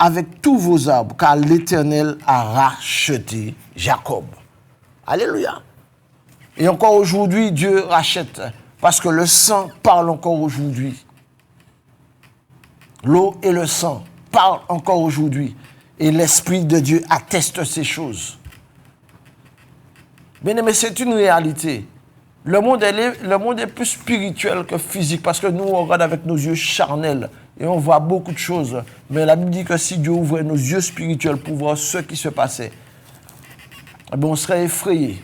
avec tous vos arbres, car l'Éternel a racheté Jacob. Alléluia. Et encore aujourd'hui, Dieu rachète, parce que le sang parle encore aujourd'hui. L'eau et le sang parlent encore aujourd'hui. Et l'Esprit de Dieu atteste ces choses. Mais c'est une réalité. Le monde est plus spirituel que physique parce que nous, on regarde avec nos yeux charnels. et on voit beaucoup de choses. Mais la Bible dit que si Dieu ouvrait nos yeux spirituels pour voir ce qui se passait, eh bien, on serait effrayé.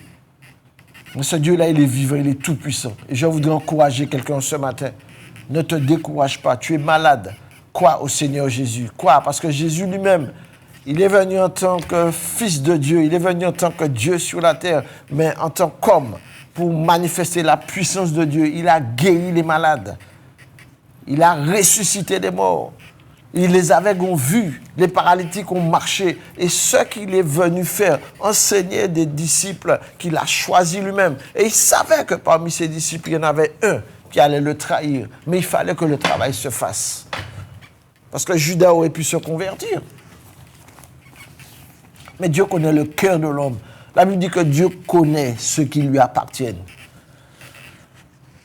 Mais ce Dieu-là, il est vivant, il est tout-puissant. Et je voudrais encourager quelqu'un ce matin. Ne te décourage pas, tu es malade. Crois au Seigneur Jésus. Crois, parce que Jésus lui-même, il est venu en tant que Fils de Dieu, il est venu en tant que Dieu sur la terre, mais en tant qu'homme, pour manifester la puissance de Dieu. Il a guéri les malades. Il a ressuscité les morts. Les aveugles ont vu, les paralytiques ont marché. Et ce qu'il est venu faire, enseigner des disciples qu'il a choisis lui-même. Et il savait que parmi ses disciples, il y en avait un qui allait le trahir. Mais il fallait que le travail se fasse. Parce que Judas aurait pu se convertir. Mais Dieu connaît le cœur de l'homme. La Bible dit que Dieu connaît ceux qui lui appartiennent.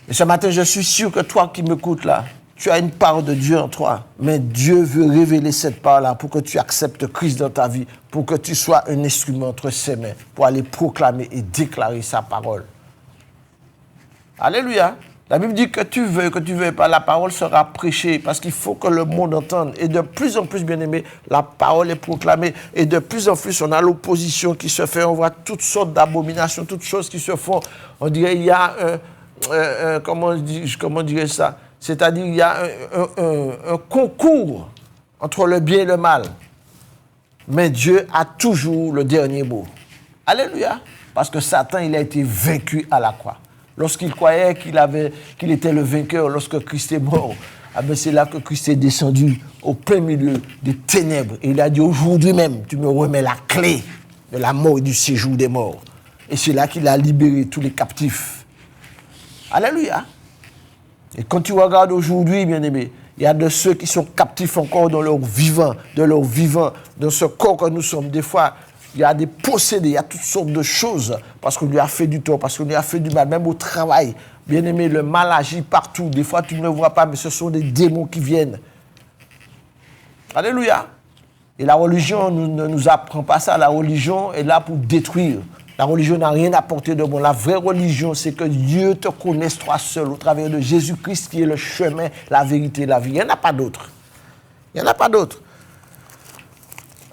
Et ce matin, je suis sûr que toi qui m'écoutes là, tu as une part de Dieu en toi. Mais Dieu veut révéler cette part-là pour que tu acceptes Christ dans ta vie, pour que tu sois un instrument entre ses mains, pour aller proclamer et déclarer sa parole. Alléluia. La Bible dit que tu veuilles pas, la parole sera prêchée parce qu'il faut que le monde entende. Et de plus en plus, bien aimé, la parole est proclamée. Et de plus en plus, on a l'opposition qui se fait. On voit toutes sortes d'abominations, toutes choses qui se font. On dirait qu'il y a comment dirais ça? C'est-à-dire qu'il y a un concours entre le bien et le mal. Mais Dieu a toujours le dernier mot. Alléluia. Parce que Satan, il a été vaincu à la croix. Lorsqu'il croyait qu'il était le vainqueur, lorsque Christ est mort, c'est là que Christ est descendu au plein milieu des ténèbres. Et il a dit, aujourd'hui même, tu me remets la clé de la mort et du séjour des morts. Et c'est là qu'il a libéré tous les captifs. Alléluia. Et quand tu regardes aujourd'hui, bien-aimé, il y a de ceux qui sont captifs encore dans leur vivant, dans ce corps que nous sommes. Des fois, il y a des possédés, il y a toutes sortes de choses, parce qu'on lui a fait du tort, parce qu'on lui a fait du mal, même au travail. Bien-aimé, le mal agit partout. Des fois, tu ne le vois pas, mais ce sont des démons qui viennent. Alléluia. Et la religion ne nous apprend pas ça. La religion est là pour détruire. La religion n'a rien apporté de bon. La vraie religion, c'est que Dieu te connaisse toi seul au travers de Jésus-Christ qui est le chemin, la vérité, la vie. Il n'y en a pas d'autre. Il n'y en a pas d'autre.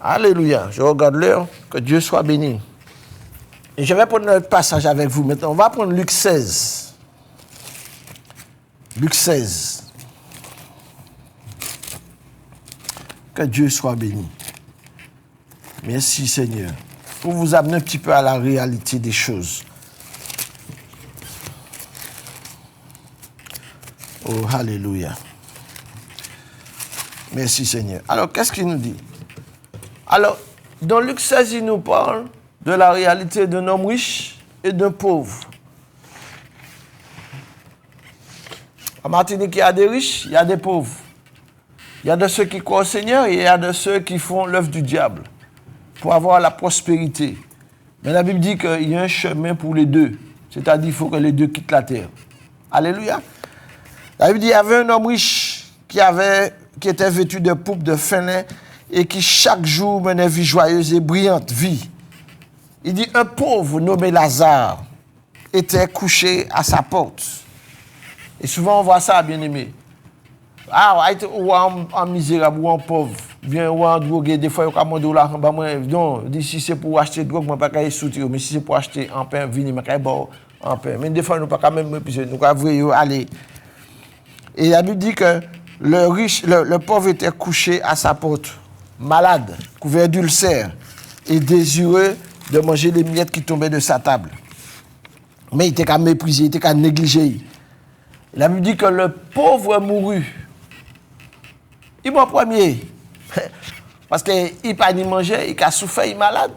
Alléluia. Je regarde l'heure. Que Dieu soit béni. Et je vais prendre un passage avec vous maintenant. On va prendre Luc 16. Luc 16. Que Dieu soit béni. Merci Seigneur. Pour vous amener un petit peu à la réalité des choses. Oh, alléluia. Merci Seigneur. Alors, qu'est-ce qu'il nous dit? Alors, dans Luc 16, il nous parle de la réalité d'un homme riche et d'un pauvre. En Martinique, il y a des riches, il y a des pauvres. Il y a de ceux qui croient au Seigneur et il y a de ceux qui font l'œuvre du diable pour avoir la prospérité. Mais la Bible dit qu'il y a un chemin pour les deux. C'est-à-dire qu'il faut que les deux quittent la terre. Alléluia. La Bible dit qu'il y avait un homme riche qui était vêtu de pourpre, de fin lin, et qui chaque jour menait vie joyeuse et brillante vie. Il dit, un pauvre nommé Lazare était couché à sa porte. Et souvent on voit ça, bien aimé. Ou en misérable, ou en pauvre, bien ou en drogué, des fois, il y a un dollar, non, si c'est pour acheter drogue, je ne peux pas soutenir, mais si c'est pour acheter en pain, vini, je peux pas en pain. Mais des fois, nous ne pouvons pas même repousser, nous pouvons aller. Et la Bible dit que le pauvre était couché à sa porte, malade, couvert d'ulcères, et désireux de manger les miettes qui tombaient de sa table. Mais il était qu'à mépriser, il était qu'à négliger. La Bible dit que le pauvre mourut. Il m'a premier. Parce qu'il n'a pas ni manger, il a souffert, il est malade.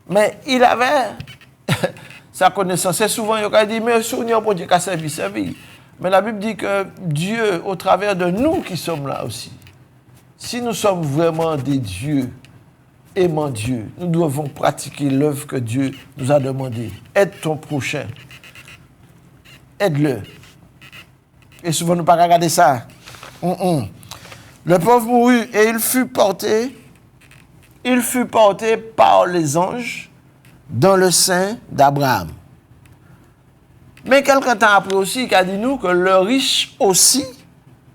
Mais il avait sa connaissance. Et souvent, il a dit, mais souvenir pour Dieu qui a servi. Mais la Bible dit que Dieu, au travers de nous qui sommes là aussi, si nous sommes vraiment des dieux, aimant Dieu, nous devons pratiquer l'œuvre que Dieu nous a demandé. Aide ton prochain. Aide-le. Et souvent, nous ne pouvons pas regarder ça. Le pauvre mourut et il fut porté par les anges dans le sein d'Abraham. Mais quelque temps après aussi, il a dit nous que le riche aussi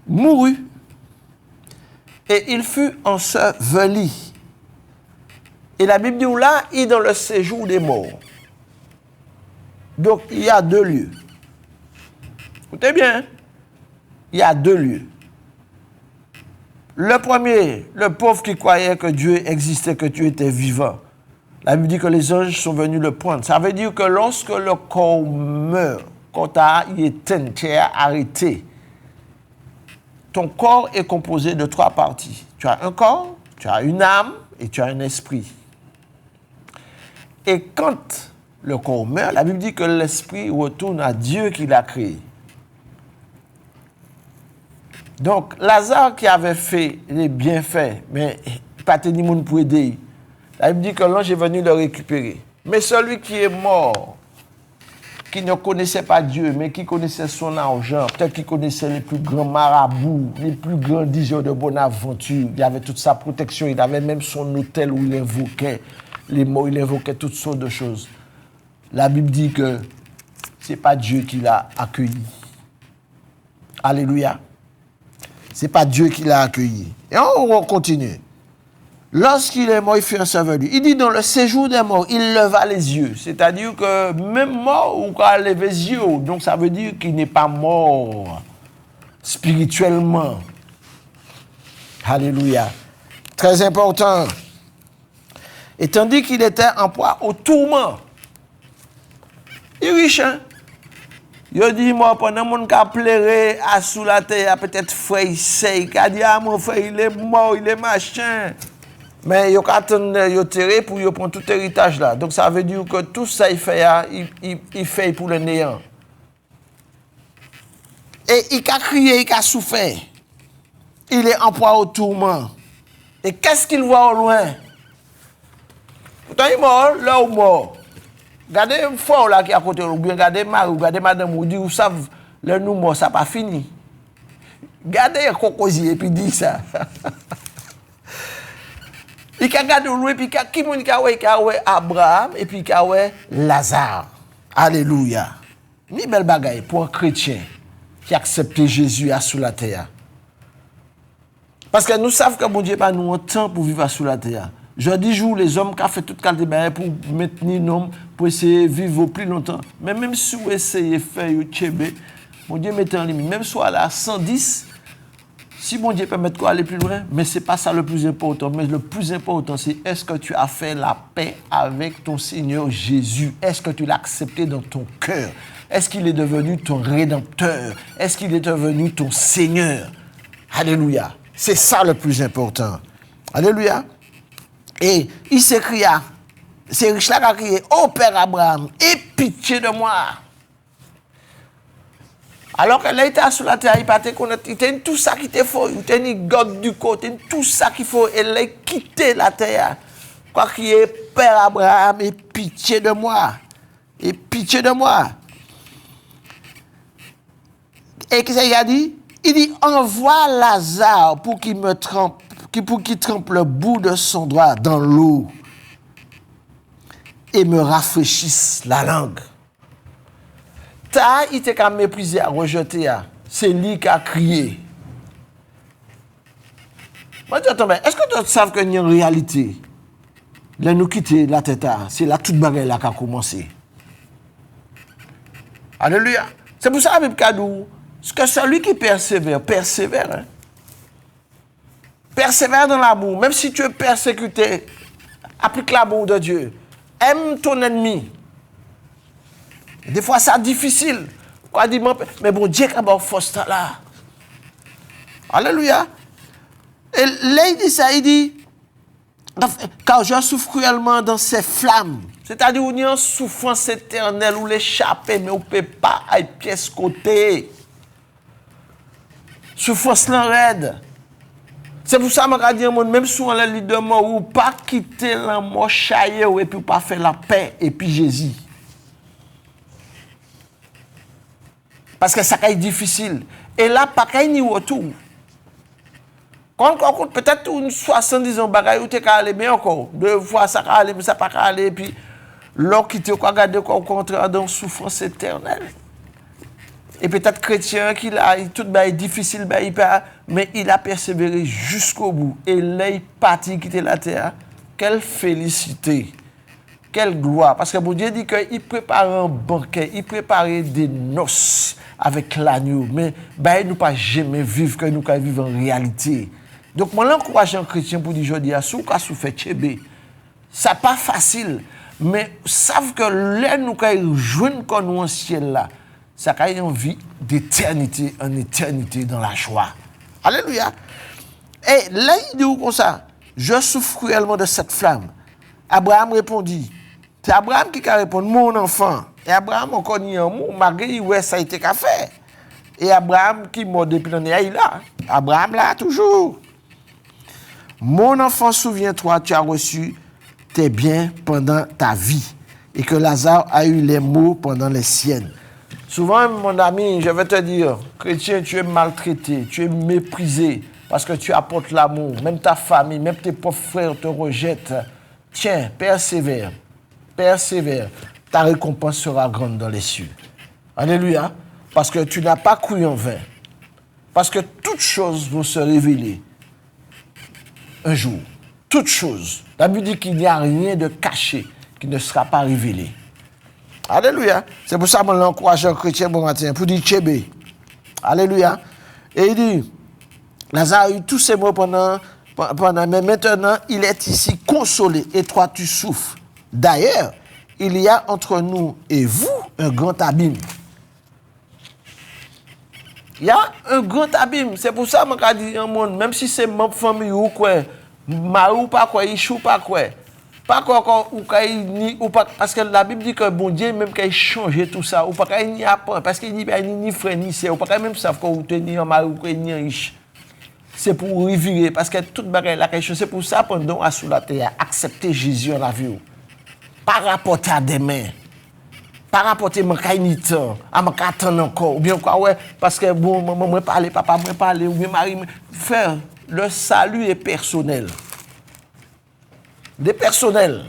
mourut. et il fut enseveli. Et la Bible dit où là, il est dans le séjour des morts. Donc, il y a 2 lieux. Écoutez bien, il y a 2 lieux. Le premier, le pauvre qui croyait que Dieu existait, que Dieu était vivant. La Bible dit que les anges sont venus le prendre. Ça veut dire que lorsque le corps meurt, quand il est éteint, tu es arrêté, ton corps est composé de 3 parties. Tu as un corps, tu as une âme et tu as un esprit. Et quand le corps meurt, la Bible dit que l'esprit retourne à Dieu qui l'a créé. Donc, Lazare qui avait fait les bienfaits, mais pas tenu monde pour aider, la Bible dit que l'ange est venu le récupérer. Mais celui qui est mort, qui ne connaissait pas Dieu, mais qui connaissait son argent, peut-être qu'il connaissait les plus grands marabouts, les plus grands diseurs de bonne aventure, il avait toute sa protection, il avait même son hôtel où il invoquait les mots, il invoquait toutes sortes de choses. La Bible dit que ce n'est pas Dieu qui l'a accueilli. Alléluia. Ce n'est pas Dieu qui l'a accueilli. Et on continue. Lorsqu'il est mort, il fut enseveli. Il dit dans le séjour des morts, il leva les yeux. C'est-à-dire que même mort, on peut lever les yeux. Donc ça veut dire qu'il n'est pas mort spirituellement. Alléluia. Très important. Et tandis qu'il était en proie au tourment. Il est riche, hein? Il dit, moi, pendant mon cas pleuré à sous la terre, peut-être frère, il sait, il a dit, ah, mon frère, il est mort, il est machin. Mais il a tiré pour prendre tout héritage là. Donc ça veut dire que tout ça, il fait pour le néant. Et il a crié, il a souffert. Il est en proie au tourment. Et qu'est-ce qu'il voit au loin? Pourtant, il est mort, là où mort. Regardez un fort là qui est à côté, ou bien regardez Marie, ou regardez madame, ou dit, vous savez, le nous mort, ça n'a pas fini. Regardez un cocosier et puis dit ça. Il a regardé au loin, puis il a vu Abraham, et puis il a vu Lazare. Alléluia. Ni belle bagaille pour un chrétien qui a accepté Jésus à sous la terre. Parce que nous savons que mon Dieu n'a pas nous un temps pour vivre sous la terre. Je dis jour, les hommes qui ont fait toute qualité de pour maintenir nos pour essayer de vivre plus longtemps. Mais même si vous essayez de faire un mon Dieu met en limite. Même si à la 110, si mon Dieu permet de aller plus loin, mais ce n'est pas ça le plus important. Mais le plus important, c'est est-ce que tu as fait la paix avec ton Seigneur Jésus? Est-ce que tu l'as accepté dans ton cœur? Est-ce qu'il est devenu ton rédempteur? Est-ce qu'il est devenu ton Seigneur? Alléluia. C'est ça le plus important. Alléluia. Et il s'écria, c'est riche-là qui a crié, ô Père Abraham, aie pitié de moi. Alors qu'elle était sur la terre, il partait connaître, il tenait tout ça qui était faux, il tenait God du côté, tout ça qu'il faut, elle a quitté la terre. Quoi qu'il y ait, Père Abraham, aie pitié de moi. Aie pitié de moi. Et qu'est-ce qu'il a dit? Il dit, envoie Lazare pour qu'il me trempe. Pour qu'il trempe le bout de son doigt dans l'eau et me rafraîchisse la langue. Il était qu'à mépriser, à rejeter. C'est lui qui a crié. Moi, je dis, attends, est-ce que tu sais qu'il y a une réalité? Là, nous quitter la tête, c'est là toute bagarre là qui a commencé. Alléluia. C'est pour ça que la Bible dit que celui qui persévère, persévère. Hein? Persévère dans l'amour, même si tu es persécuté, applique l'amour de Dieu. Aime ton ennemi. Des fois, c'est difficile. Quoi dit, mais bon, Dieu a une force là. Alléluia. Et là, il dit ça, il dit, car je souffre cruellement dans ces flammes. C'est-à-dire, on est en souffrance éternelle, où l'échapper, mais on ne peut pas aller pièce côté. Souffrance là raide. C'est pour ça que je dis, même si on a l'idée de mort, ou pas quitter la mort chaillée, et puis pas faire la paix, et puis Jésus. Parce que ça est difficile. Et là, pas qu'il y ait retour. Quand on compte peut-être une 70 ans, ou tu aller bien encore. 2 fois ça aller, mais ça pas aller, et puis l'or qui te regarde qu'on rentre dans souffrance éternelle. Et peut-être chrétien qu'il a, tout est difficile, mais il a persévéré jusqu'au bout. Et là, il parti quitter la terre. Quelle félicité! Quelle gloire! Parce que mon Dieu dit qu'il prépare un banquet, il prépare des noces avec l'agneau. Mais nous ne pas jamais vivre que nous vivons en réalité. Donc, moi, j'encourage un chrétien pour dire aujourd'hui, si vous avez souffert Tchébé, ça n'est pas facile. Mais savent que là, nous rejoignons comme nous en ciel là. Ça a une vie d'éternité en éternité dans la joie. Alléluia. Et là, il dit comme ça, je souffre cruellement de cette flamme. Abraham répondit, c'est Abraham qui a répondu, mon enfant. Et Abraham encore dit un mot, malgré ouais, ça a été qu'à faire. Et Abraham qui mort depuis l'année, il là. Abraham là, toujours. Mon enfant, souviens-toi, tu as reçu tes biens pendant ta vie. Et que Lazare a eu les maux pendant les siennes. Souvent, mon ami, je vais te dire, chrétien, tu es maltraité, tu es méprisé parce que tu apportes l'amour. Même ta famille, même tes pauvres frères te rejettent. Tiens, persévère, persévère. Ta récompense sera grande dans les cieux. Alléluia. Parce que tu n'as pas cru en vain. Parce que toutes choses vont se révéler un jour. Toutes choses. La Bible dit qu'il n'y a rien de caché qui ne sera pas révélé. Alléluia. C'est pour ça que je l'encourage un chrétien bon matin, pour dire Tchébé. Alléluia. Et il dit, Lazare a eu tous ces mots pendant, mais maintenant, il est ici consolé et toi, tu souffres. D'ailleurs, il y a entre nous et vous un grand abîme. Il y a un grand abîme. C'est pour ça que je dis un monde, même si c'est ma famille ou quoi, Marou pas quoi, Ichou pas quoi. Pas quoi ou pas parce que la Bible dit que bon Dieu même qu'il changer tout ça ou pas ni apprendre parce qu'il dit ni frère ni sœur ou pas même savent qu'on tenir en mari ou ni riche. C'est pour revirer parce que toute bagaille la question c'est pour ça pendant à sous la terre accepter Jésus en la vie. Pas rapporter à des mains. Pas rapporter mon ni temps, à mon attendre encore ou bien quoi ouais parce que bon maman parler papa moi parler ou bien mari faire le salut est personnel. Des personnels.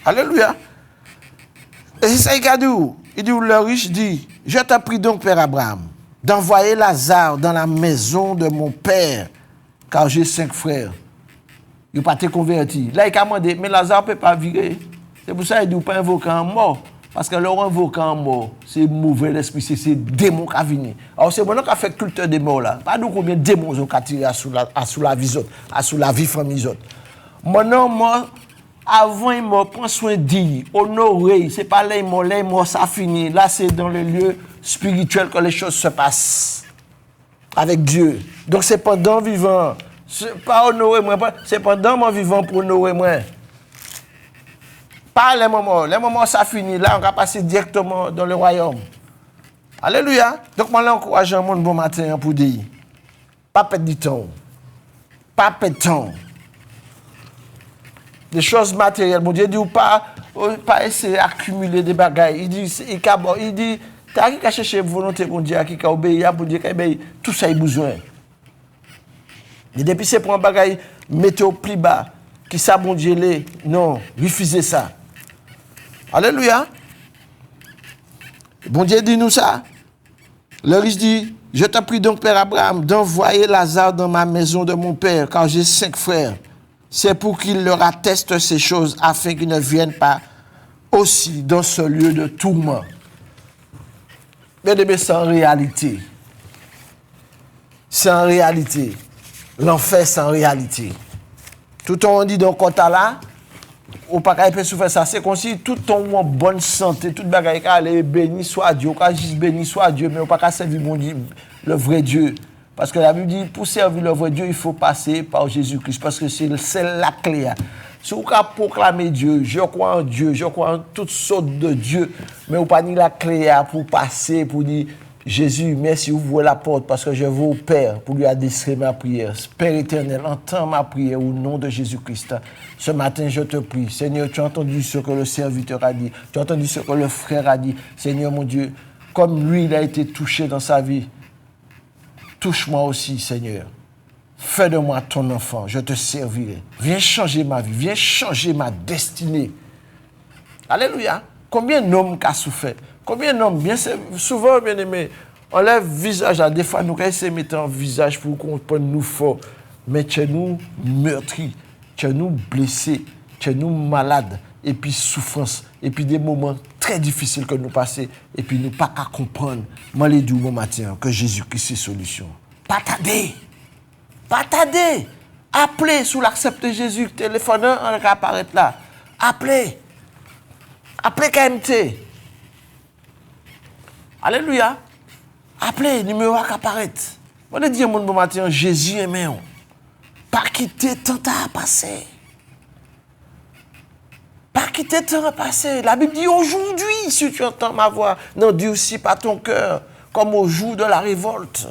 Alléluia. Et c'est ça qu'il dit. Il dit, le riche dit, je t'en prie donc, Père Abraham, d'envoyer Lazare dans la maison de mon père, car j'ai 5 frères. Il n'a pas été converti. Là, il a demandé, mais Lazare ne peut pas virer. C'est pour ça qu'il dit, pas invoquer un mort. Parce que leur invoquer un mort, c'est mauvais l'esprit, c'est démon qui a venu. Alors, c'est maintenant qu'on a fait culte des morts là. Pas de combien de démons ont tiré sous la vie autres, sous la vie famille autres. Maintenant, moi, avant, il m'a pris soin d'y honorer. C'est pas là, il m'a ça fini. Là, c'est dans le lieu spirituel que les choses se passent. Avec Dieu. Donc, c'est pendant vivant. C'est pas honorer moi, c'est pendant mon vivant pour honorer moi. Pas les moments, ça finit. Là, on va passer directement dans le royaume. Alléluia. Donc, moi, j'encourage un monde bon matin pour dire, pas perdre du temps. Pas perdre de temps. Des choses matérielles. Mon Dieu dit, ou pas essayer d'accumuler des bagailles. Il dit, t'as qu'à chercher volonté, mon Dieu, qui a obéi, mon Dieu, qui a obéi. Tout ça, il a besoin. Et depuis, c'est pour un bagaille, mettez au plus bas. Qui ça, mon Dieu, non, refusez ça. Alléluia. Bon Dieu dit nous ça. Le riche dit, je t'en prie donc, Père Abraham, d'envoyer Lazare dans ma maison de mon père, car j'ai 5 frères. C'est pour qu'il leur atteste ces choses, afin qu'ils ne viennent pas aussi dans ce lieu de tourment. Mais c'est en réalité. C'est en réalité. L'enfer, c'est en réalité. Tout le monde dit dans le côté là, ou pas qu'à souffrir ça, c'est comme si tout le monde en bonne santé, tout le monde allait béni soit Dieu, ou juste béni soit Dieu, mais ou pas qu'à servir bon Dieu, le vrai Dieu. Parce que la Bible dit, pour servir le vrai Dieu, il faut passer par Jésus-Christ. Parce que c'est la clé. Si vous pouvez proclamer Dieu, je crois en Dieu, je crois en toutes sortes de Dieu, mais vous n'avez pas la clé pour passer, pour dire, Jésus, merci, ouvrez la porte, parce que je veux au Père pour lui adresser ma prière. Père éternel, entends ma prière au nom de Jésus-Christ. Ce matin, je te prie. Seigneur, tu as entendu ce que le serviteur a dit. Tu as entendu ce que le frère a dit. Seigneur, mon Dieu, comme lui, il a été touché dans sa vie, touche-moi aussi, Seigneur. Fais de moi ton enfant, je te servirai. Viens changer ma vie, viens changer ma destinée. Alléluia. Combien d'hommes qui ont souffert? Combien d'hommes? Bien souvent, bien aimé, on lève le visage, des fois, nous essayons de mettre un visage pour qu'on prenne nous fort. Mais chez nous, meurtris, chez nous, blessés, chez nous, malades, et puis souffrance, et puis des moments très difficiles que nous passons, et puis nous pas qu'à comprendre, moi, les dis bon matin, que Jésus-Christ est solution. Pas tarder. Pas tarder. Appelez sous l'accepter Jésus, téléphone, on va apparaître là. Appelez. Appelez KMT. Alléluia. Appelez, numéro qui apparaît. On va dire, mon bon matin, Jésus aimé. Pas quitter tant à passer. Pas quitter tant à passer. La Bible dit aujourd'hui, si tu entends ma voix, n'endurcis pas ton cœur, comme au jour de la révolte.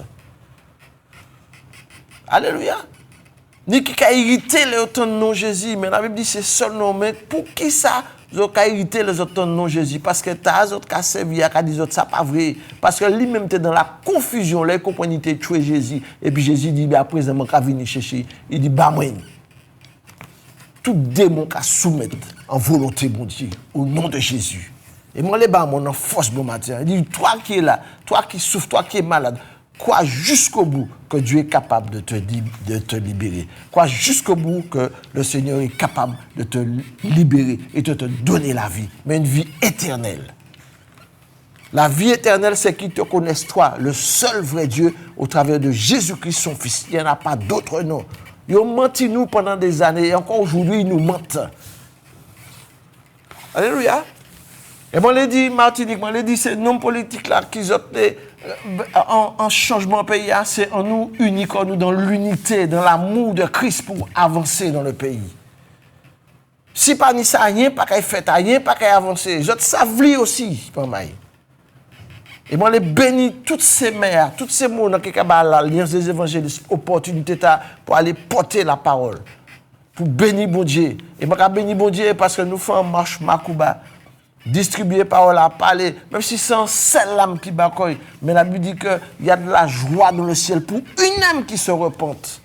Alléluia. Ni qui a irrité les autres non Jésus, mais la Bible dit c'est seul nom. Mais pour qui ça, vous avez irrité les autres non Jésus? Parce que tu as des autres qui ont servi, qui disent ça pas vrai. Parce que lui-même était dans la confusion, là, il comprenait qu'il tué Jésus. Et puis Jésus dit, après, il va venir chercher. Il dit, bah, moi, tout démon qui soumettre en volonté, mon Dieu, au nom de Jésus. Et moi, les bas, mon force, bon matin. Il dit, toi qui es là, toi qui souffres, toi qui es malade, crois jusqu'au bout que Dieu est capable de te libérer. Crois jusqu'au bout que le Seigneur est capable de te libérer et de te donner la vie, mais une vie éternelle. La vie éternelle, c'est qu'ils te connaissent toi, le seul vrai Dieu, au travers de Jésus-Christ, son Fils. Il n'y en a pas d'autre nom. Ils ont menti nous pendant des années et encore aujourd'hui, ils nous mentent. Alléluia. Et moi, je l'ai dit, Martinique, moi, je l'ai dit, c'est non politique là qui ont en changement pays, c'est en nous uniques, en nous dans l'unité, dans l'amour de Christ pour avancer dans le pays. Si pas ni ça, rien pas qu'à faire, rien pas qu'à avancer. Je savais aussi, pas mal. Et moi, je bénis toutes ces mères, toutes ces gens qui ont l'alliance des évangélistes, opportunité pour aller porter la parole, pour bénir bon Dieu. Et moi, je bénis bon Dieu parce que nous faisons marche Makouba. Distribuer parole à parler, même si c'est un seul âme qui bacoye. Mais la Bible dit qu'il y a de la joie dans le ciel pour une âme qui se repente.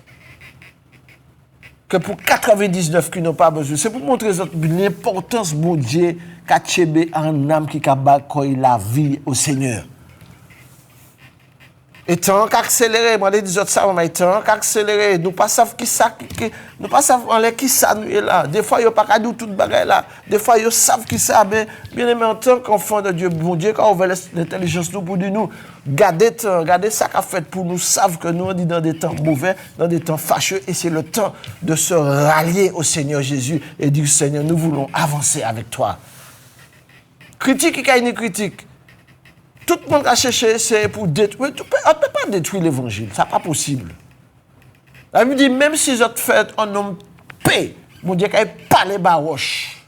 Que pour 99 qui n'ont pas besoin. C'est pour montrer l'importance de Dieu qu'a tchébé en âme qui a bacoye la vie au Seigneur. Et tant qu'accélérer, moi, les dis ça, mais tant qu'accélérer, nous pas savons qui ça, nous pas savons qui ça nous est là. Des fois, il n'y a pas qu'à dire tout bagaille là. Des fois, ils savent qui ça, mais bien aimé, en tant qu'enfant de Dieu, bon Dieu, quand on veut l'intelligence nous pour dire nous, gardez ça qu'a fait pour nous, savent que nous, on dit dans des temps mauvais, dans des temps fâcheux, et c'est le temps de se rallier au Seigneur Jésus et dire, Seigneur, nous voulons avancer avec toi. Critique qui a une critique. Tout le monde a cherché, c'est pour détruire. On ne peut pas détruire l'évangile, ça n'est pas possible. La Bible dit, même si vous faites un homme paix, mon Dieu, qu'il parle bas roche.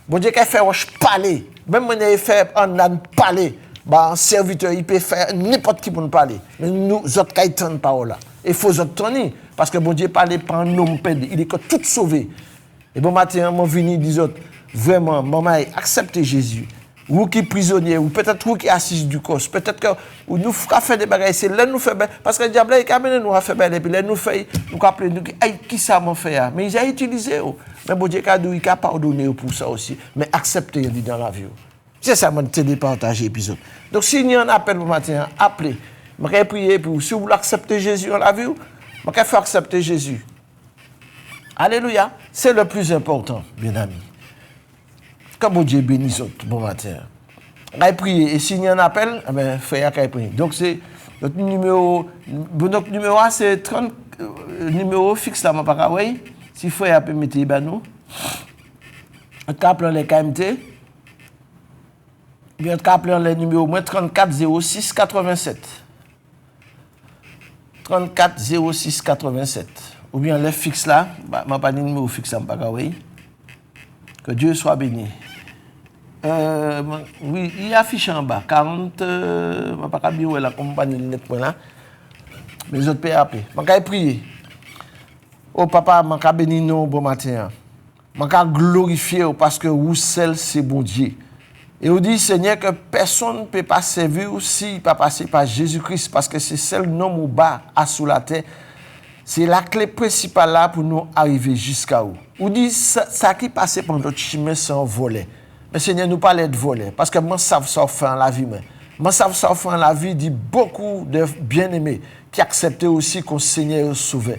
Mon Dieu, qu'il fait roche parler. Même si il fait un âne parler, un serviteur, il peut faire n'importe qui pour nous parler. Mais nous, autres, qui entendent parole là. Il faut nous tenir. Parce que mon Dieu parle par un homme paix, il est que tout sauvé. Et bon matin, mon venu dit autres, vraiment, maman, acceptez Jésus. Ou qui est prisonnier, ou peut-être ou qui est assis du cos, peut-être que ou nous fait des bagages, c'est là nous fait parce que le diable il a nous a fait et puis là nous fait nous appeler nous qui ça m'a fait mais il a utilisé mais bon Dieu il a pardonné pour ça aussi mais accepter dans la vie. C'est ça mon télépartager épisode. Donc s'il y a un appel pour matin, appelez. Je vais prier pour si vous voulez accepter Jésus dans la vie, je vais faire accepter Jésus. Alléluia, c'est le plus important, bien amis. Que bon Dieu bénisse bon matin. On prier. Et s'il y a un appel, frère, on prier. Donc, c'est notre numéro. Notre numéro, c'est 30. Numéro fixe là, je pas oui. Si frère peut mettre les nous. On appelle les KMT. Bien, on appelle les numéros 34 06 87. 34 06 87. Ou bien les fixes là. Je n'ai pas de numéro fixe là, je pas oui. Que Dieu soit béni. Oui, il affiche en bas 40, je ne sais pas bien la compagnie net là. Mais les autres PAP. Je vais prier. Oh papa, je vais bénir nous bon matin. Je vais glorifier parce que vous seul c'est bon Dieu. Et on dit Seigneur que personne ne peut pas servir s'il ne pas passer par Jésus-Christ parce que c'est seul nom au bas à sous la terre. C'est la clé principale là pour nous arriver jusqu'à où. On dit ça qui passait pendant notre chemin sans voler. Mais Seigneur, nous parlons de voler. Parce que moi, ça fait en la vie. Moi, ça fait en la vie, dit beaucoup de bien-aimés qui acceptaient aussi qu'on Seigneur sauve.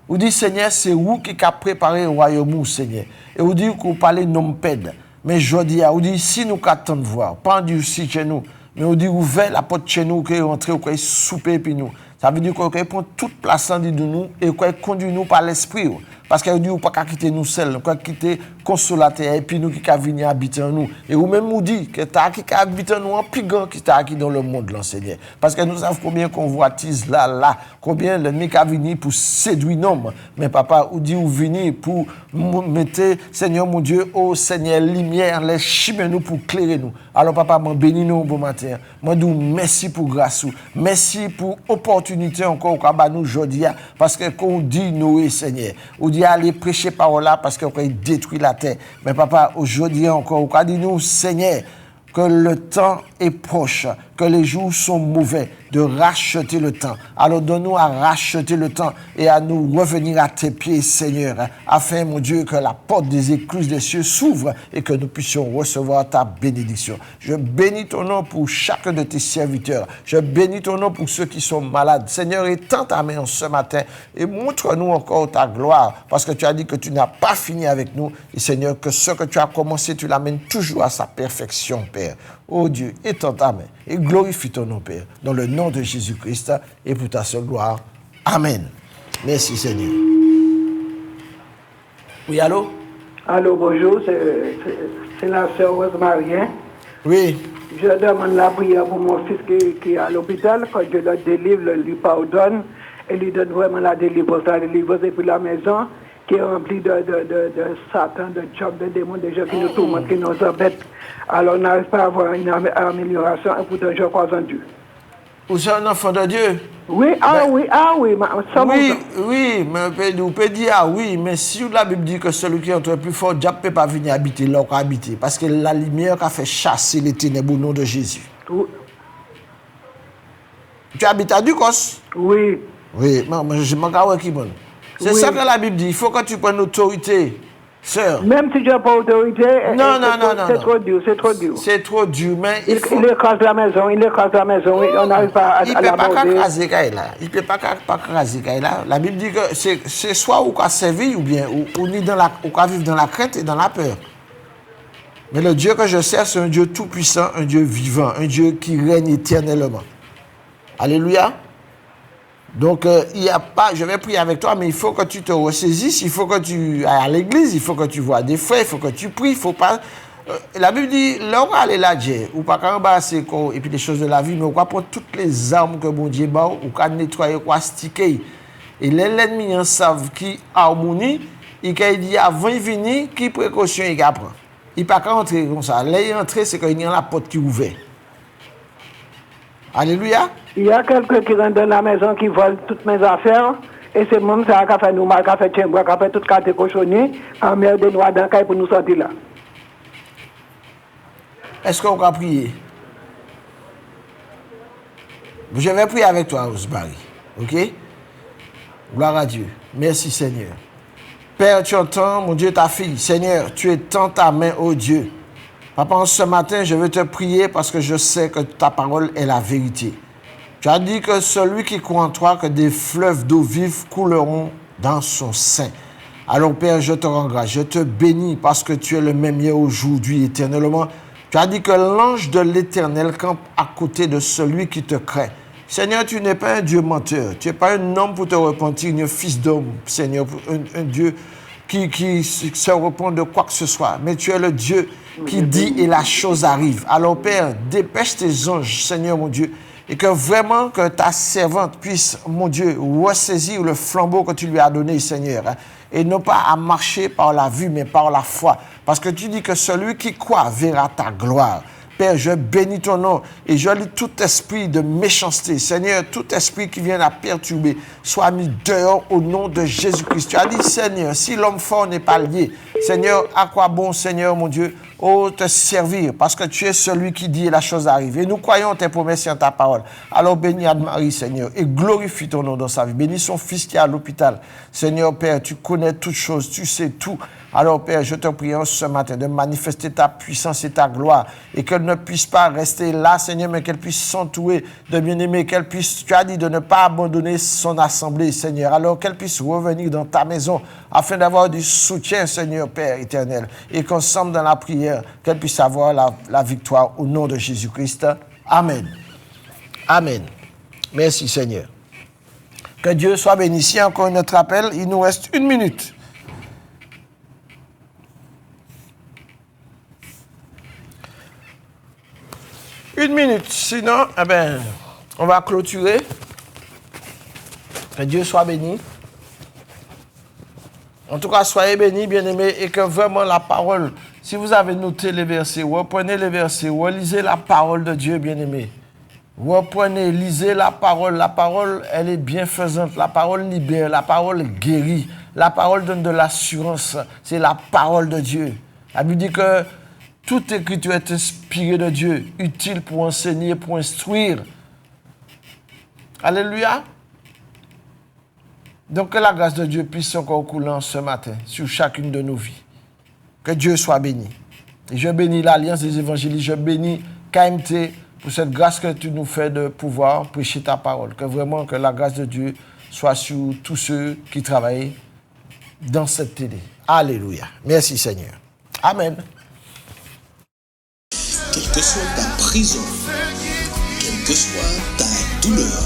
Vous dites, Seigneur, c'est vous qui avez préparé le royaume, Seigneur. Et vous dites que vous parlez non pède. Mais je dis, vous dites, si nous attendons de voir, pas du aussi chez nous, mais vous dites, ouvrez la porte chez nous, que rentrez, que souper puis nous. Ça veut dire qu'on prend toute place de nous et qu'on conduit nous par l'esprit. Parce qu'elle dit, on ne peut pas quitter nous seuls, on peut quitter consolateur et puis nous qui venir habiter en nous. Et ou même nous dit que tu as qui habite en nous en plus grand qui t'a qui dans le monde, l'enseignant. Parce que nous savons combien convoitise là, combien l'ennemi qui a venu pour séduire l'homme. Mais papa, ou dit, ou venir pour mettre, Seigneur mon Dieu, oh Seigneur, lumière, les chimères nous pour clairer nous. Alors papa, moi bénis nous bon matin. Moi dis merci pour grâce, merci pour opportunité encore qu'on nous aujourd'hui. Parce que qu'on dit Noé, Seigneur, ou dit aller prêcher parole là parce qu'on peut détruire la terre. Mais papa, aujourd'hui encore, on dit nous, Seigneur, que le temps est proche, que les jours sont mauvais, de racheter le temps. Alors donne-nous à racheter le temps et à nous revenir à tes pieds, Seigneur, afin, mon Dieu, que la porte des écluses des cieux s'ouvre et que nous puissions recevoir ta bénédiction. Je bénis ton nom pour chacun de tes serviteurs. Je bénis ton nom pour ceux qui sont malades. Seigneur, étends ta main ce matin et montre-nous encore ta gloire, parce que tu as dit que tu n'as pas fini avec nous. Et Seigneur, que ce que tu as commencé, tu l'amènes toujours à sa perfection, Père. Oh Dieu, étends ta main et glorifie ton nom, Père, dans le nom de Jésus-Christ et pour ta seule gloire. Amen. Merci, Seigneur. Oui, allô? Allô, bonjour, c'est la sœur Rosemary. Oui. Je demande la prière pour mon fils qui est à l'hôpital, que Dieu le délivre, lui pardonne et lui donne vraiment la délivrance et puis la maison qui est remplie de Satan, de job, de démons, de gens qui nous tourmentent, qui nous embêtent. Alors on n'arrive pas à avoir une amélioration et pourtant je crois en Dieu. Vous êtes un enfant de Dieu? Oui, oui. Oui, mais vous pouvez dire oui, mais si la Bible dit que celui qui est entre plus fort, Dieu ne peut pas venir habiter là où il habite, parce que la lumière a fait chasser les ténèbres au nom de Jésus. Oui. Tu habites à Ducos? Oui. Oui, mais je m'en garde qui bon. C'est ça que la Bible dit, il faut que tu prennes l'autorité. Sœur. Même si tu n'as pas autorité, non. C'est trop dur. C'est trop dur, mais il écrase la maison, on n'arrive pas à l'aborder. Il ne peut pas craser là. La Bible dit que c'est soit ou qu'à servir ou bien ou qu'à vivre dans la crainte et dans la peur. Mais le Dieu que je sers, c'est un Dieu tout-puissant, un Dieu vivant, un Dieu qui règne éternellement. Alléluia. Donc, il y a pas, je vais prier avec toi, mais il faut que tu te ressaisisses, il faut que tu ailles à l'église, il faut que tu vois des frères, il faut que tu pries, il faut pas... la Bible dit, là où aller là, ou pas quand c'est et puis des choses de la vie, mais on va prendre toutes les armes que bon Dieu bat, ou qu'on nettoyer, ou qu'on sticker. Et l'ennemi en savent qui harmonie, il dit avant de venir, qui précaution il prend. Il ne peut pas entrer comme ça. Là, il entre, c'est qu'il y a la porte qui est ouverte. Alléluia. Il y a quelqu'un qui rentre dans la maison qui vole toutes mes affaires. Et c'est même ça qui a fait nous mal, qui a fait Tchembois, qui a fait toute carte cochonnier, en mer de noix dans le pour nous sortir là. Est-ce qu'on va prier? Je vais prier avec toi, Rosemary. Ok? Gloire à Dieu. Merci, Seigneur. Père, tu entends, mon Dieu, ta fille. Seigneur, tu étends ta main, oh Dieu. Papa, ce matin, je veux te prier parce que je sais que ta parole est la vérité. Tu as dit que celui qui croit en toi, que des fleuves d'eau vive couleront dans son sein. Alors, Père, je te rends grâce. Je te bénis parce que tu es le même hier, aujourd'hui, éternellement. Tu as dit que l'ange de l'Éternel campe à côté de celui qui te craint. Seigneur, tu n'es pas un Dieu menteur. Tu n'es pas un homme pour te repentir, ni un fils d'homme, Seigneur, un Dieu qui se repent de quoi que ce soit. Mais tu es le Dieu qui dit et la chose arrive. Alors, Père, dépêche tes anges, Seigneur, mon Dieu, et que vraiment que ta servante puisse, mon Dieu, ressaisir le flambeau que tu lui as donné, Seigneur, et non pas à marcher par la vue, mais par la foi. Parce que tu dis que celui qui croit verra ta gloire. Père, je bénis ton nom et je lis tout esprit de méchanceté. Seigneur, tout esprit qui vient à perturber, soit mis dehors au nom de Jésus-Christ. Tu as dit, Seigneur, si l'homme fort n'est pas lié, Seigneur, à quoi bon, Seigneur, mon Dieu, te servir, parce que tu es celui qui dit et la chose arrive. Et nous croyons tes promesses et en ta parole. Alors bénis Anne-Marie, Seigneur, et glorifie ton nom dans sa vie. Bénis son fils qui est à l'hôpital. Seigneur Père, tu connais toutes choses, tu sais tout. Alors Père, je te prie ce matin de manifester ta puissance et ta gloire, et qu'elle ne puisse pas rester là, Seigneur, mais qu'elle puisse s'entourer de bien-aimés, qu'elle puisse, tu as dit de ne pas abandonner son assemblée, Seigneur. Alors qu'elle puisse revenir dans ta maison, afin d'avoir du soutien, Seigneur Père éternel, et qu'ensemble dans la prière, qu'elle puisse avoir la victoire au nom de Jésus-Christ. Amen. Amen. Merci Seigneur. Que Dieu soit béni. Ici encore notre appel, il nous reste 1 minute. Une minute, sinon, on va clôturer. Que Dieu soit béni. En tout cas, soyez bénis, bien-aimés, et que vraiment la parole, si vous avez noté les versets, reprenez les versets, relisez la parole de Dieu, bien-aimés. Reprenez, lisez la parole. La parole, elle est bienfaisante. La parole libère, la parole guérit. La parole donne de l'assurance. C'est la parole de Dieu. La Bible dit que toute écriture est inspirée de Dieu, utile pour enseigner, pour instruire. Alléluia. Donc que la grâce de Dieu puisse encore couler ce matin sur chacune de nos vies. Que Dieu soit béni. Et je bénis l'Alliance des évangélistes, je bénis KMT pour cette grâce que tu nous fais de pouvoir prêcher ta parole. Que vraiment que la grâce de Dieu soit sur tous ceux qui travaillent dans cette télé. Alléluia. Merci Seigneur. Amen. Quelle que soit ta prison, quelle que soit ta douleur,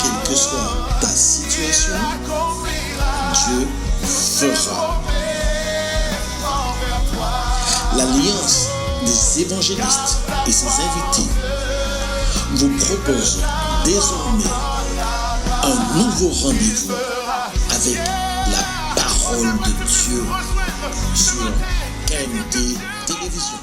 quelle que soit ta situation, Dieu fera. L'Alliance des évangélistes et ses invités vous propose désormais un nouveau rendez-vous avec la parole de Dieu sur KMT Télévision.